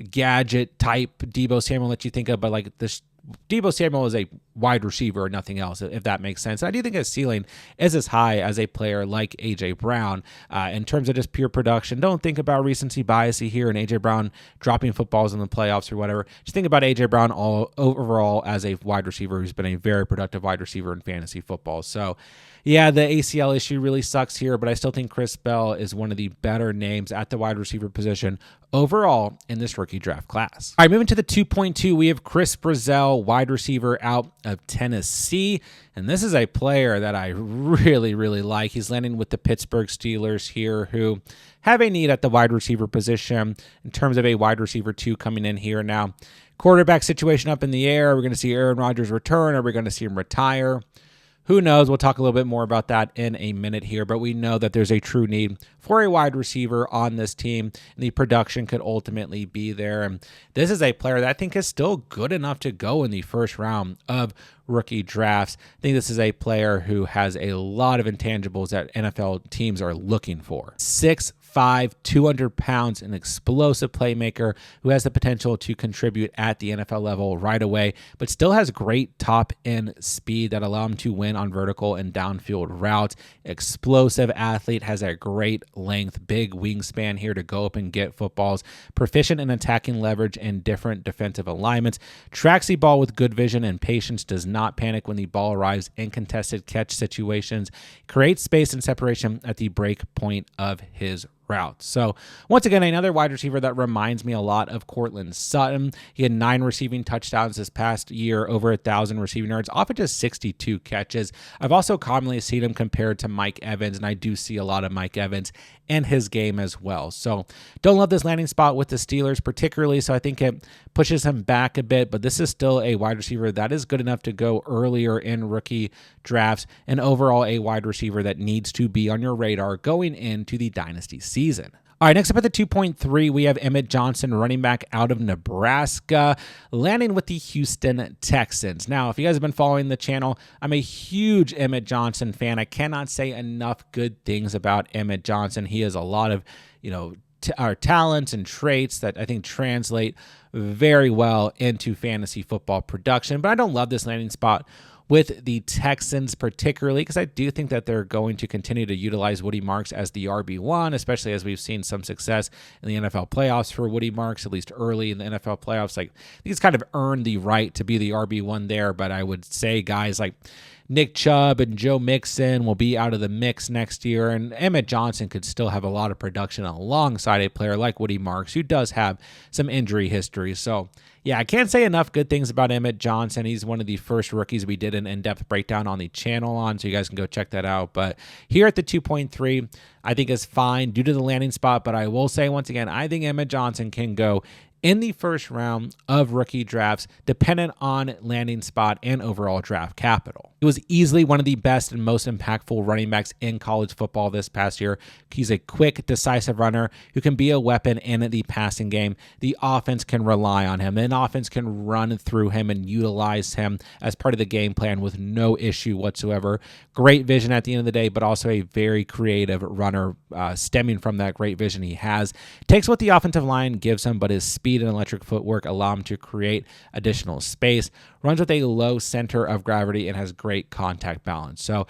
gadget type Deebo Samuel that you think of, but like this Deebo Samuel is a wide receiver or nothing else, if that makes sense. And I do think his ceiling is as high as a player like A.J. Brown. In terms of just pure production, don't think about recency bias here and A.J. Brown dropping footballs in the playoffs or whatever. Just think about A.J. Brown overall as a wide receiver who's been a very productive wide receiver in fantasy football. So yeah, the ACL issue really sucks here, but I still think Chris Bell is one of the better names at the wide receiver position overall in this rookie draft class. All right, moving to the 2.2, we have Chris Brazzell, wide receiver out of Tennessee. And this is a player that I really, really like. He's landing with the Pittsburgh Steelers here, who have a need at the wide receiver position in terms of a wide receiver 2 coming in here now. Quarterback situation up in the air. Are we going to see Aaron Rodgers return? Are we going to see him retire? Who knows? We'll talk a little bit more about that in a minute here, but we know that there's a true need for a wide receiver on this team, and the production could ultimately be there. And this is a player that I think is still good enough to go in the first round of rookie drafts. I think this is a player who has a lot of intangibles that NFL teams are looking for. 6'5", 200 pounds, an explosive playmaker who has the potential to contribute at the NFL level right away, but still has great top end speed that allow him to win on vertical and downfield routes. Explosive athlete, has a great length, big wingspan here to go up and get footballs. Proficient in attacking leverage and different defensive alignments. Tracks the ball with good vision and patience. Does not panic when the ball arrives in contested catch situations. Creates space and separation at the break point of his route. So once again, another wide receiver that reminds me a lot of Courtland Sutton. He had 9 receiving touchdowns this past year, over 1,000 receiving yards off of just 62 catches. I've also commonly seen him compared to Mike Evans, and I do see a lot of Mike Evans in his game as well. So don't love this landing spot with the Steelers particularly, so I think it pushes him back a bit, but this is still a wide receiver that is good enough to go earlier in rookie drafts, and overall a wide receiver that needs to be on your radar going into the dynasty season. All right, next up at the 2.3, we have Emmett Johnson, running back out of Nebraska, landing with the Houston Texans. Now, if you guys have been following the channel, I'm a huge Emmett Johnson fan. I cannot say enough good things about Emmett Johnson. He has a lot of, our talents and traits that I think translate very well into fantasy football production, but I don't love this landing spot with the Texans, particularly because I do think that they're going to continue to utilize Woody Marks as the RB1, especially as we've seen some success in the NFL playoffs for Woody Marks, at least early in the NFL playoffs. Like, he's kind of earned the right to be the RB1 there, but I would say guys like Nick Chubb and Joe Mixon will be out of the mix next year, and Emmett Johnson could still have a lot of production alongside a player like Woody Marks, who does have some injury history. So, yeah, I can't say enough good things about Emmett Johnson. He's one of the first rookies we did an in-depth breakdown on the channel on, so you guys can go check that out. But here at the 2.3, I think is fine due to the landing spot, but I will say once again, I think Emmett Johnson can go in the first round of rookie drafts, dependent on landing spot and overall draft capital. He was easily one of the best and most impactful running backs in college football this past year. He's a quick, decisive runner who can be a weapon in the passing game. The offense can rely on him. An offense can run through him and utilize him as part of the game plan with no issue whatsoever. Great vision at the end of the day, but also a very creative runner stemming from that great vision he has. Takes what the offensive line gives him, but his speed and electric footwork allow him to create additional space. Runs with a low center of gravity and has great contact balance. So,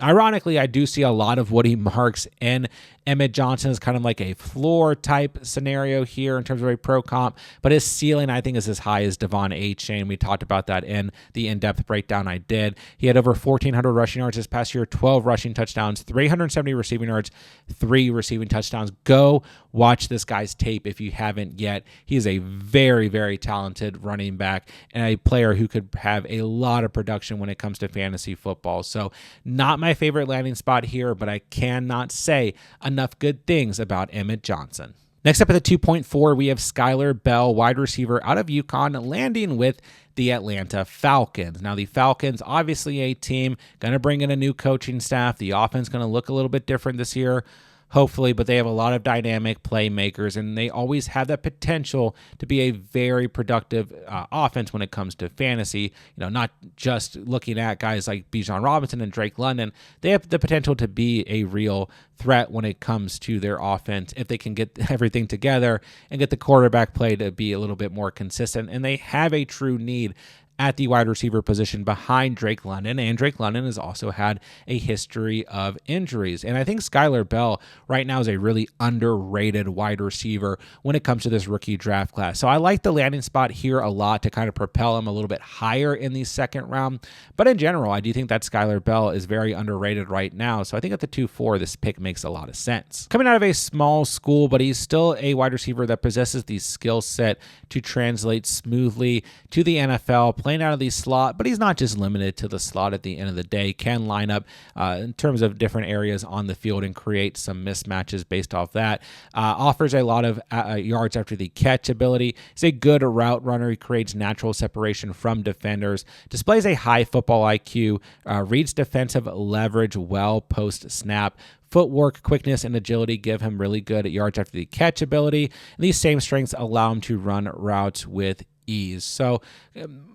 ironically, I do see a lot of Woody Marks in Emmett Johnson is kind of like a floor type scenario here in terms of a pro comp, but his ceiling, I think, is as high as Devon Achane. We talked about that in the in-depth breakdown I did. He had over 1,400 rushing yards this past year, 12 rushing touchdowns, 370 receiving yards, 3 receiving touchdowns. Go watch this guy's tape if you haven't yet. He is a very, very talented running back and a player who could have a lot of production when it comes to fantasy football. So, not my favorite landing spot here, but I cannot say enough good things about Emmett Johnson. Next up at the 2.4, we have Skyler Bell, wide receiver out of UConn, landing with the Atlanta Falcons. Now, the Falcons, obviously a team, going to bring in a new coaching staff. The offense going to look a little bit different this year, hopefully, but they have a lot of dynamic playmakers, and they always have that potential to be a very productive offense when it comes to fantasy. You know, not just looking at guys like Bijan Robinson and Drake London. They have the potential to be a real threat when it comes to their offense if they can get everything together and get the quarterback play to be a little bit more consistent. And they have a true need at the wide receiver position behind Drake London, and Drake London has also had a history of injuries. And I think Skyler Bell right now is a really underrated wide receiver when it comes to this rookie draft class. So I like the landing spot here a lot to kind of propel him a little bit higher in the second round. But in general, I do think that Skyler Bell is very underrated right now. So I think at the 2-4, this pick makes a lot of sense. Coming out of a small school, but he's still a wide receiver that possesses the skill set to translate smoothly to the NFL, playing out of the slot, but he's not just limited to the slot at the end of the day. Can line up in terms of different areas on the field and create some mismatches based off that. Offers a lot of yards after the catch ability. He's a good route runner. He creates natural separation from defenders. Displays a high football IQ. Reads defensive leverage well post snap. Footwork, quickness, and agility give him really good yards after the catch ability. And these same strengths allow him to run routes with ease. So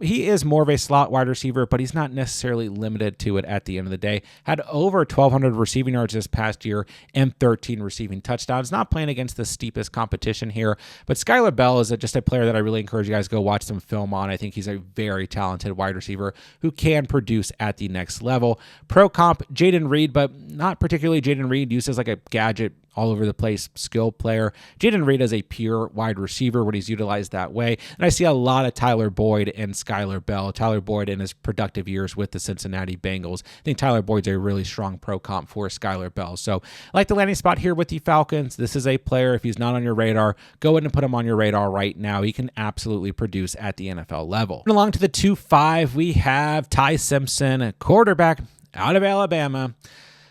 he is more of a slot wide receiver, but he's not necessarily limited to it at the end of the day. Had over 1,200 receiving yards this past year and 13 receiving touchdowns. Not playing against the steepest competition here, but Skyler Bell is just a player that I really encourage you guys to go watch some film on. I think he's a very talented wide receiver who can produce at the next level. Pro comp, Jayden Reed, but not particularly Jayden Reed, used as like a gadget all over the place skill player. Jayden Reed is a pure wide receiver when he's utilized that way. And I see a lot of Tyler Boyd and Skyler Bell. Tyler Boyd in his productive years with the Cincinnati Bengals. I think Tyler Boyd's a really strong pro comp for Skyler Bell. So I like the landing spot here with the Falcons. This is a player, if he's not on your radar, go ahead and put him on your radar right now. He can absolutely produce at the NFL level. And along to the 2-5, we have Ty Simpson, a quarterback out of Alabama,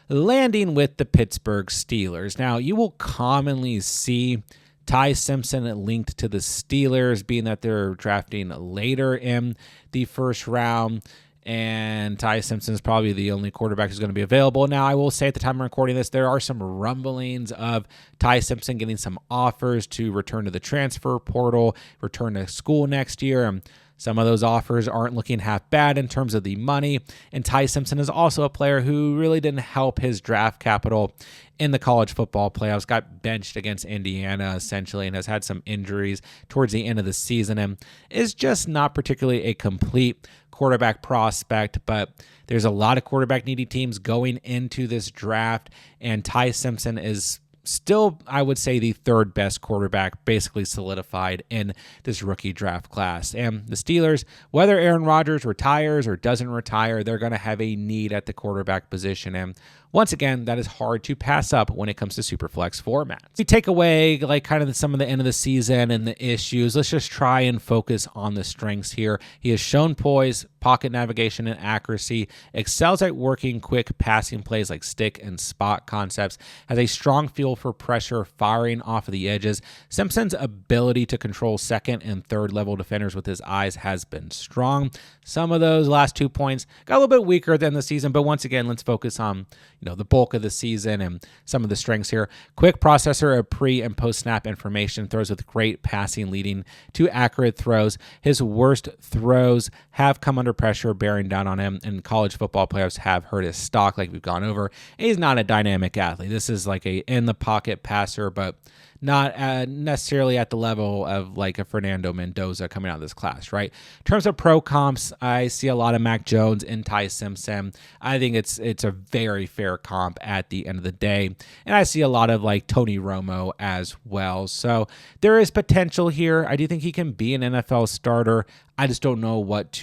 landing with the Pittsburgh Steelers. Now, you will commonly see Ty Simpson linked to the Steelers, being that they're drafting later in the first round, and Ty Simpson is probably the only quarterback who's going to be available. Now, I will say at the time I'm recording this, there are some rumblings of Ty Simpson getting some offers to return to the transfer portal, return to school next year. Some of those offers aren't looking half bad in terms of the money. And Ty Simpson is also a player who really didn't help his draft capital in the college football playoffs, got benched against Indiana essentially, and has had some injuries towards the end of the season, and is just not particularly a complete quarterback prospect. But there's a lot of quarterback needy teams going into this draft, and Ty Simpson is still, I would say, the third best quarterback basically solidified in this rookie draft class. And the Steelers, whether Aaron Rodgers retires or doesn't retire, they're going to have a need at the quarterback position. And once again, that is hard to pass up when it comes to Superflex formats. We take away like kind of some of the end of the season and the issues. Let's just try and focus on the strengths here. He has shown poise, pocket navigation, and accuracy, excels at working quick passing plays like stick and spot concepts, has a strong feel for pressure firing off of the edges. Simpson's ability to control second and third level defenders with his eyes has been strong. Some of those last 2 points got a little bit weaker than the season, but once again, let's focus on the bulk of the season and some of the strengths here. Quick processor of pre and post snap information, throws with great passing leading to accurate throws. His worst throws have come under pressure bearing down on him, and college football players have hurt his stock like we've gone over. He's not a dynamic athlete. This is like a in the pocket passer, but not necessarily at the level of like a Fernando Mendoza coming out of this class, right? In terms of pro comps, I see a lot of Mac Jones and Ty Simpson. I think it's a very fair comp at the end of the day. And I see a lot of like Tony Romo as well. So there is potential here. I do think he can be an NFL starter. I just don't know what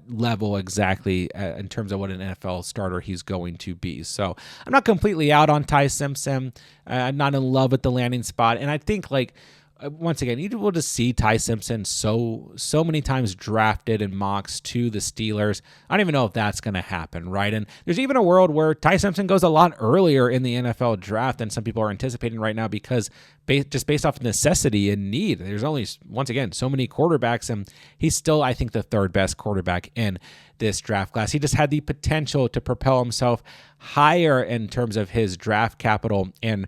level exactly in terms of what an NFL starter he's going to be. So I'm not completely out on Ty Simpson. I'm not in love with the landing spot. And I think once again, you will just see Ty Simpson so many times drafted in mocks to the Steelers. I don't even know if that's going to happen, right? And there's even a world where Ty Simpson goes a lot earlier in the NFL draft than some people are anticipating right now because just based off necessity and need. There's only, once again, so many quarterbacks, and he's still, I think, the third best quarterback in this draft class. He just had the potential to propel himself higher in terms of his draft capital and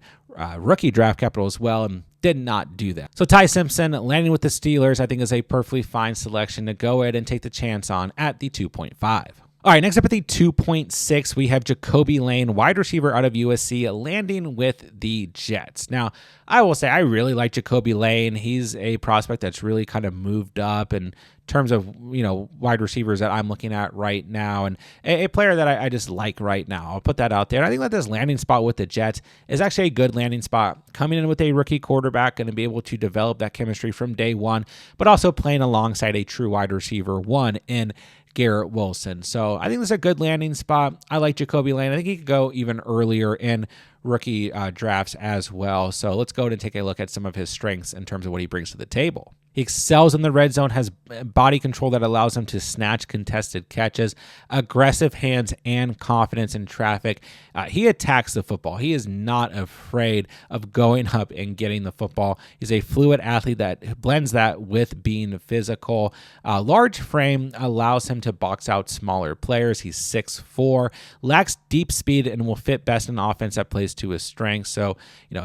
rookie draft capital as well, and did not do that. So Ty Simpson landing with the Steelers, I think, is a perfectly fine selection to go ahead and take the chance on at the 2.5. All right, next up at the 2.6, we have Jacoby Lane, wide receiver out of USC, landing with the Jets. Now, I will say I really like Jacoby Lane. He's a prospect that's really kind of moved up in terms of, wide receivers that I'm looking at right now, and a player that I just like right now. I'll put that out there. And I think that this landing spot with the Jets is actually a good landing spot, coming in with a rookie quarterback and to be able to develop that chemistry from day one, but also playing alongside a true wide receiver one in Garrett Wilson. So I think this is a good landing spot. I like Jacoby Lane. I think he could go even earlier in rookie drafts as well. So let's go and take a look at some of his strengths in terms of what he brings to the table. He excels in the red zone, has body control that allows him to snatch contested catches, aggressive hands, and confidence in traffic. He attacks the football. He is not afraid of going up and getting the football. He's a fluid athlete that blends that with being physical. Large frame allows him to box out smaller players. He's 6'4", lacks deep speed, and will fit best in offense that plays to his strengths. So,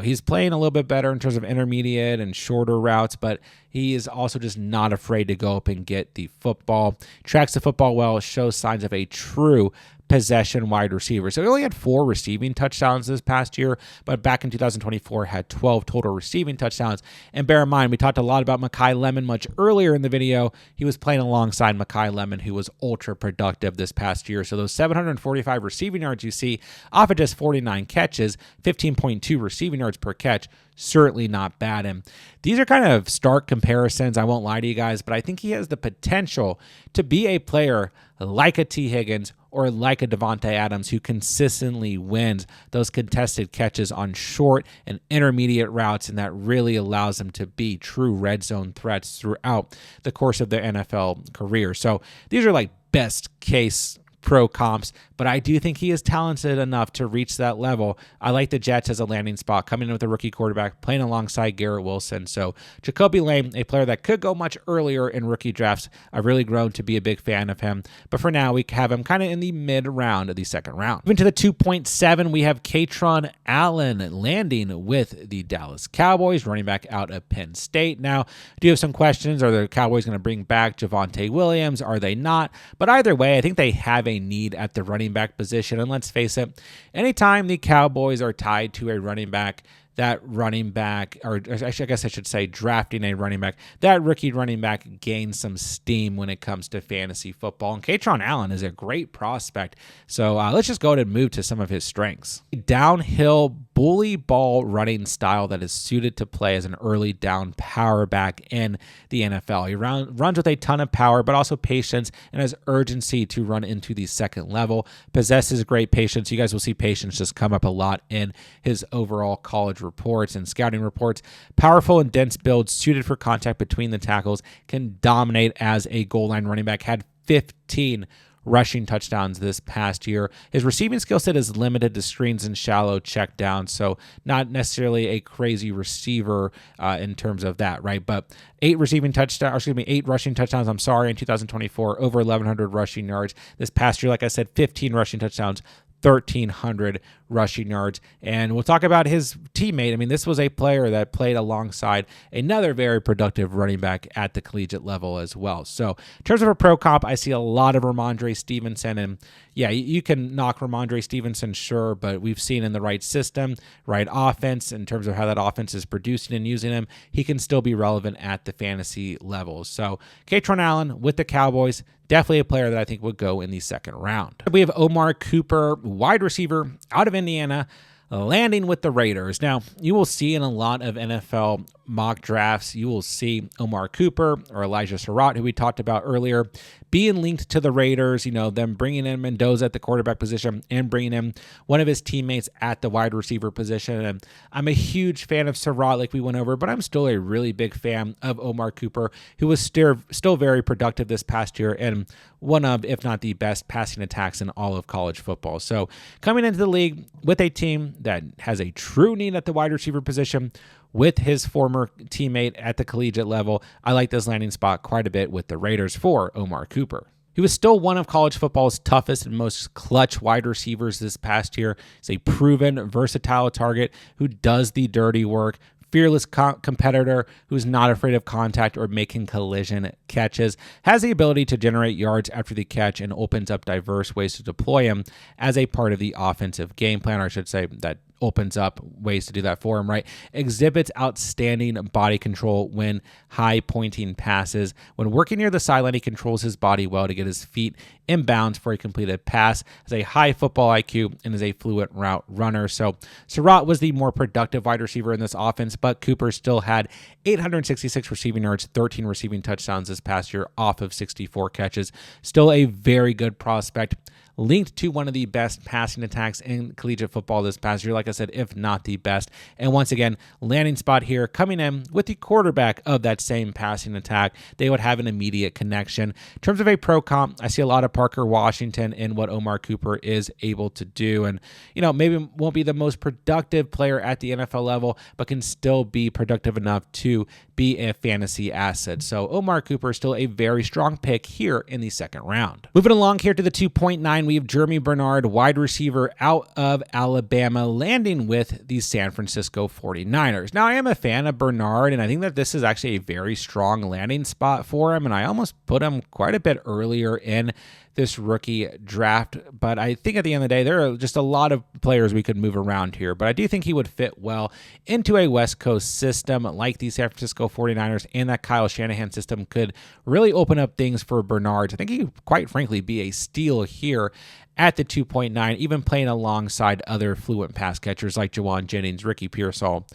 he's playing a little bit better in terms of intermediate and shorter routes, but he is also just not afraid to go up and get the football. Tracks the football well, shows signs of a true possession wide receiver. So he only had 4 receiving touchdowns this past year, but back in 2024 had 12 total receiving touchdowns. And bear in mind, we talked a lot about Makai Lemon much earlier in the video. He was playing alongside Makai Lemon, who was ultra productive this past year. So those 745 receiving yards you see off of just 49 catches, 15.2 receiving yards per catch, certainly not bad. And these are kind of stark comparisons, I won't lie to you guys, but I think he has the potential to be a player like a T. Higgins or like a Devontae Adams who consistently wins those contested catches on short and intermediate routes, and that really allows them to be true red zone threats throughout the course of their NFL career. So these are like best case pro comps, but I do think he is talented enough to reach that level. I like the Jets as a landing spot, coming in with a rookie quarterback, playing alongside Garrett Wilson. So Jacoby Lame, a player that could go much earlier in rookie drafts. I've really grown to be a big fan of him, but for now we have him kind of in the mid round of the second round. Moving to the 2.7, we have Kaytron Allen landing with the Dallas Cowboys, running back out of Penn State. Now, I do have some questions. Are the Cowboys going to bring back Javonte Williams? Are they not? But either way, I think they have a need at the running back position. And let's face it, anytime the Cowboys are tied to a running back, that running back, or I guess I should say drafting a running back, that rookie running back gains some steam when it comes to fantasy football. And Kaytron Allen is a great prospect. So let's just go ahead and move to some of his strengths. Downhill bully ball running style that is suited to play as an early down power back in the NFL. He runs with a ton of power, but also patience and has urgency to run into the second level. Possesses great patience. You guys will see patience just come up a lot in his overall college reports and scouting reports. Powerful and dense build suited for contact between the tackles, can dominate as a goal line running back. Had 15 rushing touchdowns this past year. His receiving skill set is limited to screens and shallow check downs, so not necessarily a crazy receiver in terms of that, right? But 8 rushing touchdowns, in 2024, over 1,100 rushing yards. This past year, like I said, 15 rushing touchdowns, 1,300 rushing yards. And we'll talk about his teammate. I mean, this was a player that played alongside another very productive running back at the collegiate level as well. So in terms of a pro comp, I see a lot of Ramondre Stevenson. And yeah, you can knock Ramondre Stevenson, sure, but we've seen in the right system, right offense, in terms of how that offense is producing and using him, he can still be relevant at the fantasy levels. So Kaytron Allen with the Cowboys, definitely a player that I think would go in the second round. We have Omar Cooper, wide receiver out of Indiana, landing with the Raiders. Now, you will see in a lot of NFL mock drafts, you will see Omar Cooper or Elijah Surratt, who we talked about earlier, being linked to the Raiders, them bringing in Mendoza at the quarterback position and bringing in one of his teammates at the wide receiver position. And I'm a huge fan of Surratt, like we went over, but I'm still a really big fan of Omar Cooper, who was still very productive this past year and one of, if not the best passing attacks in all of college football. So coming into the league with a team that has a true need at the wide receiver position, with his former teammate at the collegiate level, I like this landing spot quite a bit with the Raiders for Omar Cooper. He was still one of college football's toughest and most clutch wide receivers this past year. He's a proven, versatile target who does the dirty work, fearless competitor who's not afraid of contact or making collision catches, has the ability to generate yards after the catch, and opens up diverse ways to deploy him as a part of the offensive game plan, or I should say that opens up ways to do that for him, right? Exhibits outstanding body control when high pointing passes. When working near the sideline, he controls his body well to get his feet in bounds for a completed pass, has a high football IQ, and is a fluent route runner. So Surratt was the more productive wide receiver in this offense, but Cooper still had 866 receiving yards, 13 receiving touchdowns this past year off of 64 catches. Still a very good prospect, linked to one of the best passing attacks in collegiate football this past year, like I said, if not the best. And once again, landing spot here, coming in with the quarterback of that same passing attack, they would have an immediate connection. In terms of a pro comp, I see a lot of Parker Washington in what Omar Cooper is able to do. And, maybe won't be the most productive player at the NFL level, but can still be productive enough to be a fantasy asset. So Omar Cooper is still a very strong pick here in the second round. Moving along here to the 2.9, we have Jeremy Bernard, wide receiver out of Alabama, landing with the San Francisco 49ers. Now, I am a fan of Bernard, and I think that this is actually a very strong landing spot for him, and I almost put him quite a bit earlier in this rookie draft, but I think at the end of the day, there are just a lot of players we could move around here, but I do think he would fit well into a West Coast system like the San Francisco 49ers, and that Kyle Shanahan system could really open up things for Bernard. I think he could quite frankly be a steal here at the 2.9, even playing alongside other fluent pass catchers like Jawan Jennings, Ricky Pearsall,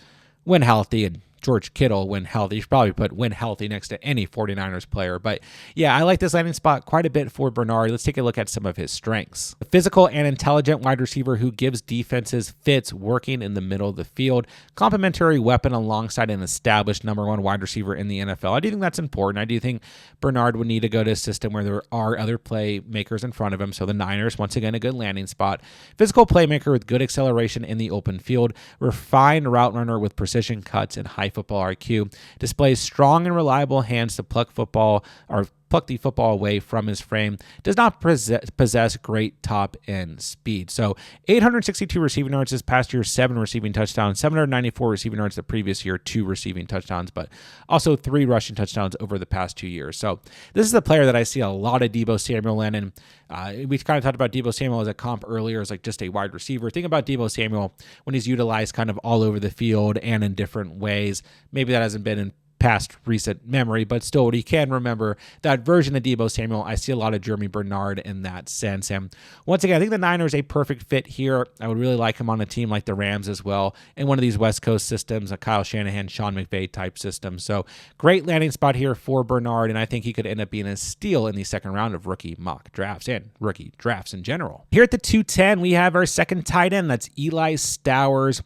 when healthy, and George Kittle when healthy. You should probably put when healthy next to any 49ers player. But yeah, I like this landing spot quite a bit for Bernard. Let's take a look at some of his strengths. A physical and intelligent wide receiver who gives defenses fits working in the middle of the field. Complementary weapon alongside an established number one wide receiver in the NFL. I do think that's important. I do think Bernard would need to go to a system where there are other playmakers in front of him. So the Niners, once again, a good landing spot. Physical playmaker with good acceleration in the open field. Refined route runner with precision cuts and high football IQ. Displays strong and reliable hands to pluck the football away from his frame. Does not possess great top end speed. So 862 receiving yards this past year, 7 receiving touchdowns, 794 receiving yards the previous year, 2 receiving touchdowns, but also 3 rushing touchdowns over the past 2 years. So this is a player that I see a lot of Deebo Samuel in. And we kind of talked about Deebo Samuel as a comp earlier as like just a wide receiver. Think about Deebo Samuel when he's utilized kind of all over the field and in different ways. Maybe that hasn't been in past recent memory, but still what he can remember, that version of Deebo Samuel, I see a lot of Jeremy Bernard in that sense. And once again, I think the Niners a perfect fit here. I would really like him on a team like the Rams as well, in one of these West Coast systems, a Kyle Shanahan, Sean McVay type system. So great landing spot here for Bernard, and I think he could end up being a steal in the second round of rookie mock drafts and rookie drafts in general. Here at the 210, we have our second tight end. That's Eli Stowers,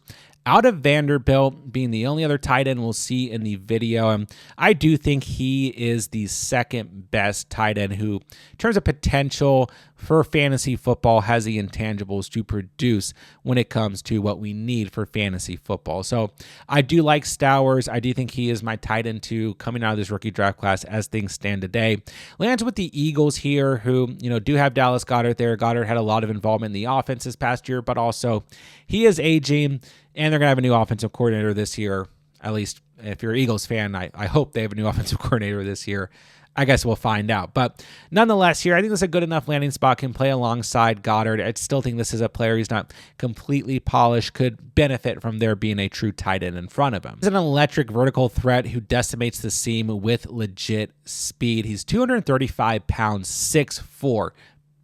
out of Vanderbilt, being the only other tight end we'll see in the video. And I do think he is the second best tight end who, in terms of potential for fantasy football, has the intangibles to produce when it comes to what we need for fantasy football. So I do like Stowers. I do think he is my tight end 2 coming out of this rookie draft class as things stand today. Lands with the Eagles here, who, do have Dallas Goedert there. Goddard had a lot of involvement in the offense this past year, but also he is aging, and they're going to have a new offensive coordinator this year. At least if you're an Eagles fan, I hope they have a new offensive coordinator this year. I guess we'll find out. But nonetheless, here, I think this is a good enough landing spot, can play alongside Goddard. I still think this is a player he's not completely polished, could benefit from there being a true tight end in front of him. He's an electric vertical threat who decimates the seam with legit speed. He's 235 pounds, 6'4",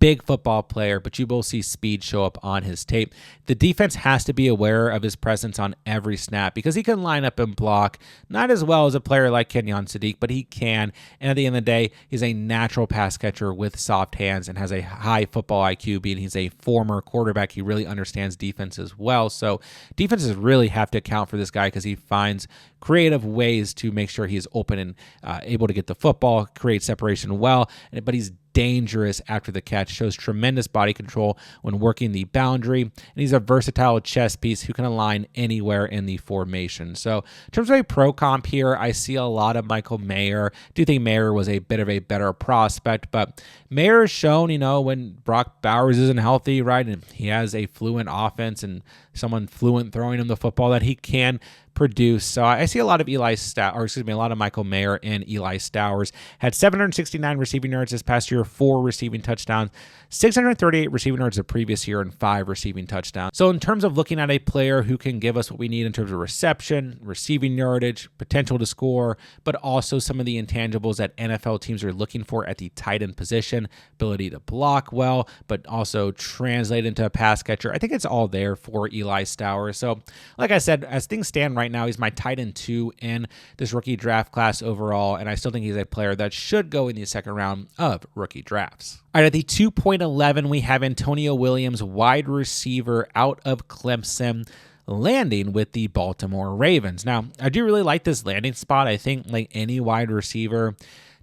big football player, but you will see speed show up on his tape. The defense has to be aware of his presence on every snap because he can line up and block, not as well as a player like Kenyon Sadiq, but he can. And at the end of the day, he's a natural pass catcher with soft hands and has a high football IQ, being he's a former quarterback. He really understands defense as well. So defenses really have to account for this guy because he finds creative ways to make sure he's open and able to get the football, create separation well, but he's dangerous after the catch, shows tremendous body control when working the boundary, and he's a versatile chess piece who can align anywhere in the formation. So in terms of a pro comp here, I see a lot of Michael Mayer. I do think Mayer was a bit of a better prospect, but Mayer has shown, when Brock Bowers isn't healthy, right, and he has a fluent offense and someone fluent throwing him the football, that he can produce. So I see a lot of a lot of Michael Mayer and Eli Stowers. Had 769 receiving yards this past year, 4 receiving touchdowns, 638 receiving yards the previous year, and 5 receiving touchdowns. So in terms of looking at a player who can give us what we need in terms of reception, receiving yardage, potential to score, but also some of the intangibles that NFL teams are looking for at the tight end position, ability to block well, but also translate into a pass catcher, I think it's all there for Eli Stowers. So like I said, as things stand right now, he's my tight end 2 in this rookie draft class overall, and I still think he's a player that should go in the second round of rookie drafts. All right, at the 2.11, we have Antonio Williams, wide receiver out of Clemson, landing with the Baltimore Ravens. Now, I do really like this landing spot. I think like any wide receiver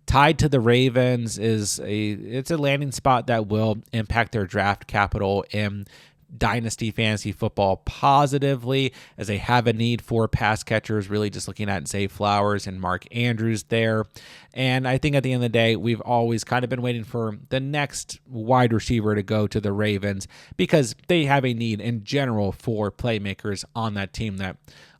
tied to the Ravens it's a landing spot that will impact their draft capital in dynasty fantasy football positively, as they have a need for pass catchers, really just looking at Zay Flowers and Mark Andrews there. And I think at the end of the day, we've always kind of been waiting for the next wide receiver to go to the Ravens because they have a need in general for playmakers on that team that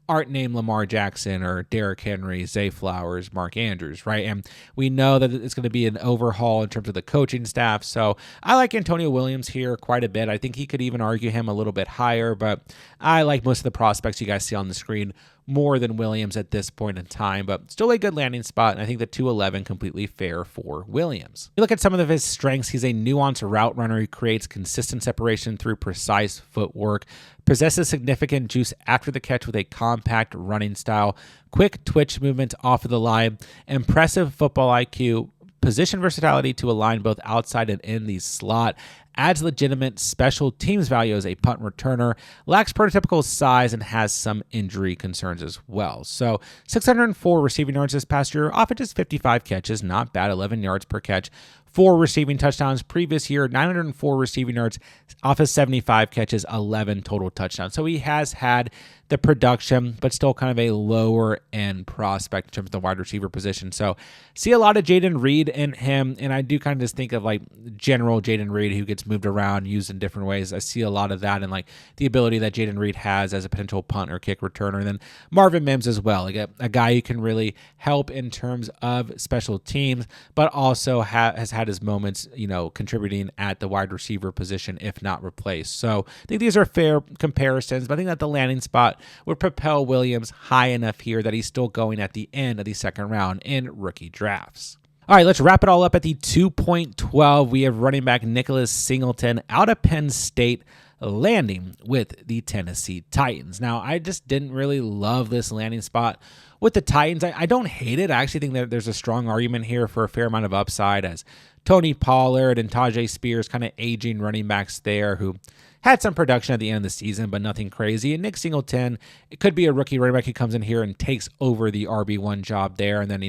aren't named Lamar Jackson or Derrick Henry, Zay Flowers, Mark Andrews, right? And we know that it's going to be an overhaul in terms of the coaching staff. So I like Antonio Williams here quite a bit. I think he could even argue him a little bit higher, but I like most of the prospects you guys see on the screen more than Williams at this point in time, but still a good landing spot, and I think the 211 completely fair for Williams. You look at some of his strengths, he's a nuanced route runner who creates consistent separation through precise footwork, possesses significant juice after the catch with a compact running style, quick twitch movement off of the line, impressive football IQ, position versatility to align both outside and in the slot, adds legitimate special teams value as a punt returner, lacks prototypical size, and has some injury concerns as well. So 604 receiving yards this past year, off of just 55 catches, not bad, 11 yards per catch. 4 receiving touchdowns. Previous year, 904 receiving yards off of 75 catches, 11 total touchdowns. So he has had the production, but still kind of a lower end prospect in terms of the wide receiver position. So see a lot of Jayden Reed in him, and I do kind of just think of like general Jayden Reed who gets moved around, used in different ways. I see a lot of that and like the ability that Jayden Reed has as a potential punt or kick returner. And then Marvin Mims as well, like a guy who can really help in terms of special teams, but also has had his moments, contributing at the wide receiver position, if not replaced. So I think these are fair comparisons, but I think that the landing spot would propel Williams high enough here that he's still going at the end of the second round in rookie drafts. All right, let's wrap it all up at the 2.12. We have running back Nicholas Singleton out of Penn State, landing with the Tennessee Titans. Now, I just didn't really love this landing spot with the Titans. I don't hate it. I actually think that there's a strong argument here for a fair amount of upside as Tony Pollard and Tajay Spears, kind of aging running backs there who had some production at the end of the season, but nothing crazy. And Nick Singleton, it could be a rookie running back who comes in here and takes over the RB1 job there. And then,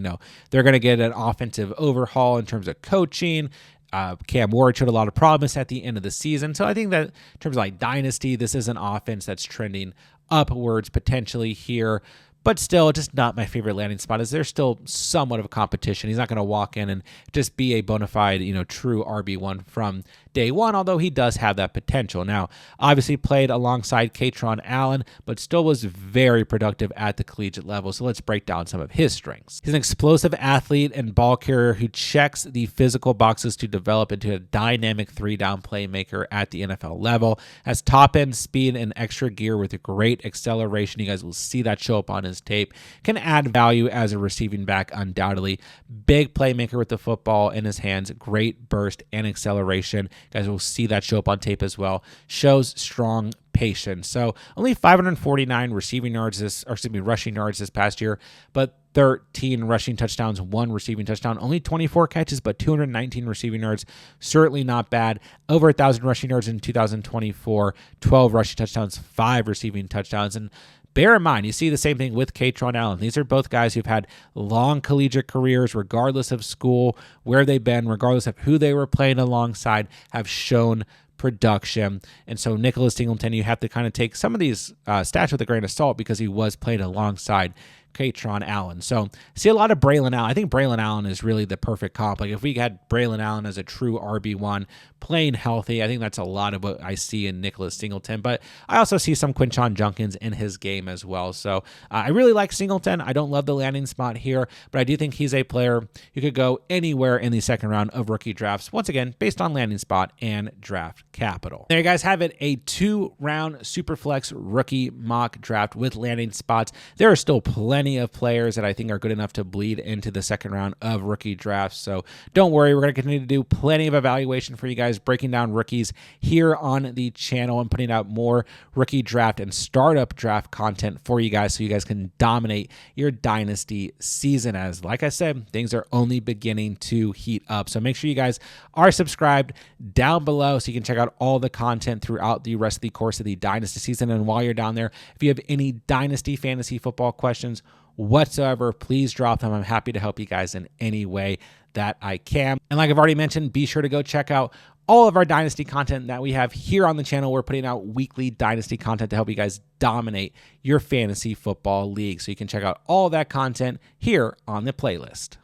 they're going to get an offensive overhaul in terms of coaching. Cam Ward showed a lot of promise at the end of the season. So I think that in terms of like dynasty, this is an offense that's trending upwards potentially here. But still, just not my favorite landing spot, as there's still somewhat of a competition. He's not going to walk in and just be a bona fide, true RB1 from day one, although he does have that potential. Now, obviously played alongside Kaytron Allen, but still was very productive at the collegiate level. So let's break down some of his strengths. He's an explosive athlete and ball carrier who checks the physical boxes to develop into a dynamic 3-down playmaker at the NFL level. Has top-end speed and extra gear with a great acceleration. You guys will see that show up on his tape. Can add value as a receiving back, undoubtedly. Big playmaker with the football in his hands. Great burst and acceleration. You guys will see that show up on tape as well. Shows strong patience. So only 549 rushing yards this past year, but 13 rushing touchdowns, 1 receiving touchdown, only 24 catches, but 219 receiving yards. Certainly not bad. Over 1,000 rushing yards in 2024, 12 rushing touchdowns, 5 receiving touchdowns. And bear in mind, you see the same thing with Kaytron Allen. These are both guys who've had long collegiate careers, regardless of school, where they've been, regardless of who they were playing alongside, have shown production. And so Nicholas Singleton, you have to kind of take some of these stats with a grain of salt because he was played alongside Kaytron Allen. So see a lot of Braylon Allen. I think Braylon Allen is really the perfect comp. Like if we had Braylon Allen as a true RB1 playing healthy, I think that's a lot of what I see in Nicholas Singleton. But I also see some Quinshon Judkins in his game as well. So I really like Singleton. I don't love the landing spot here, but I do think he's a player who could go anywhere in the second round of rookie drafts. Once again, based on landing spot and draft capital. There you guys have it, a 2-round Superflex rookie mock draft with landing spots. There are still plenty of players that I think are good enough to bleed into the second round of rookie drafts. So don't worry, we're going to continue to do plenty of evaluation for you guys, breaking down rookies here on the channel and putting out more rookie draft and startup draft content for you guys so you guys can dominate your dynasty season. As like I said, things are only beginning to heat up. So make sure you guys are subscribed down below so you can check out all the content throughout the rest of the course of the dynasty season. And while you're down there, if you have any dynasty fantasy football questions whatsoever, please drop them. I'm happy to help you guys in any way that I can. And like I've already mentioned, be sure to go check out all of our dynasty content that we have here on the channel. We're putting out weekly dynasty content to help you guys dominate your fantasy football league. So you can check out all of that content here on the playlist.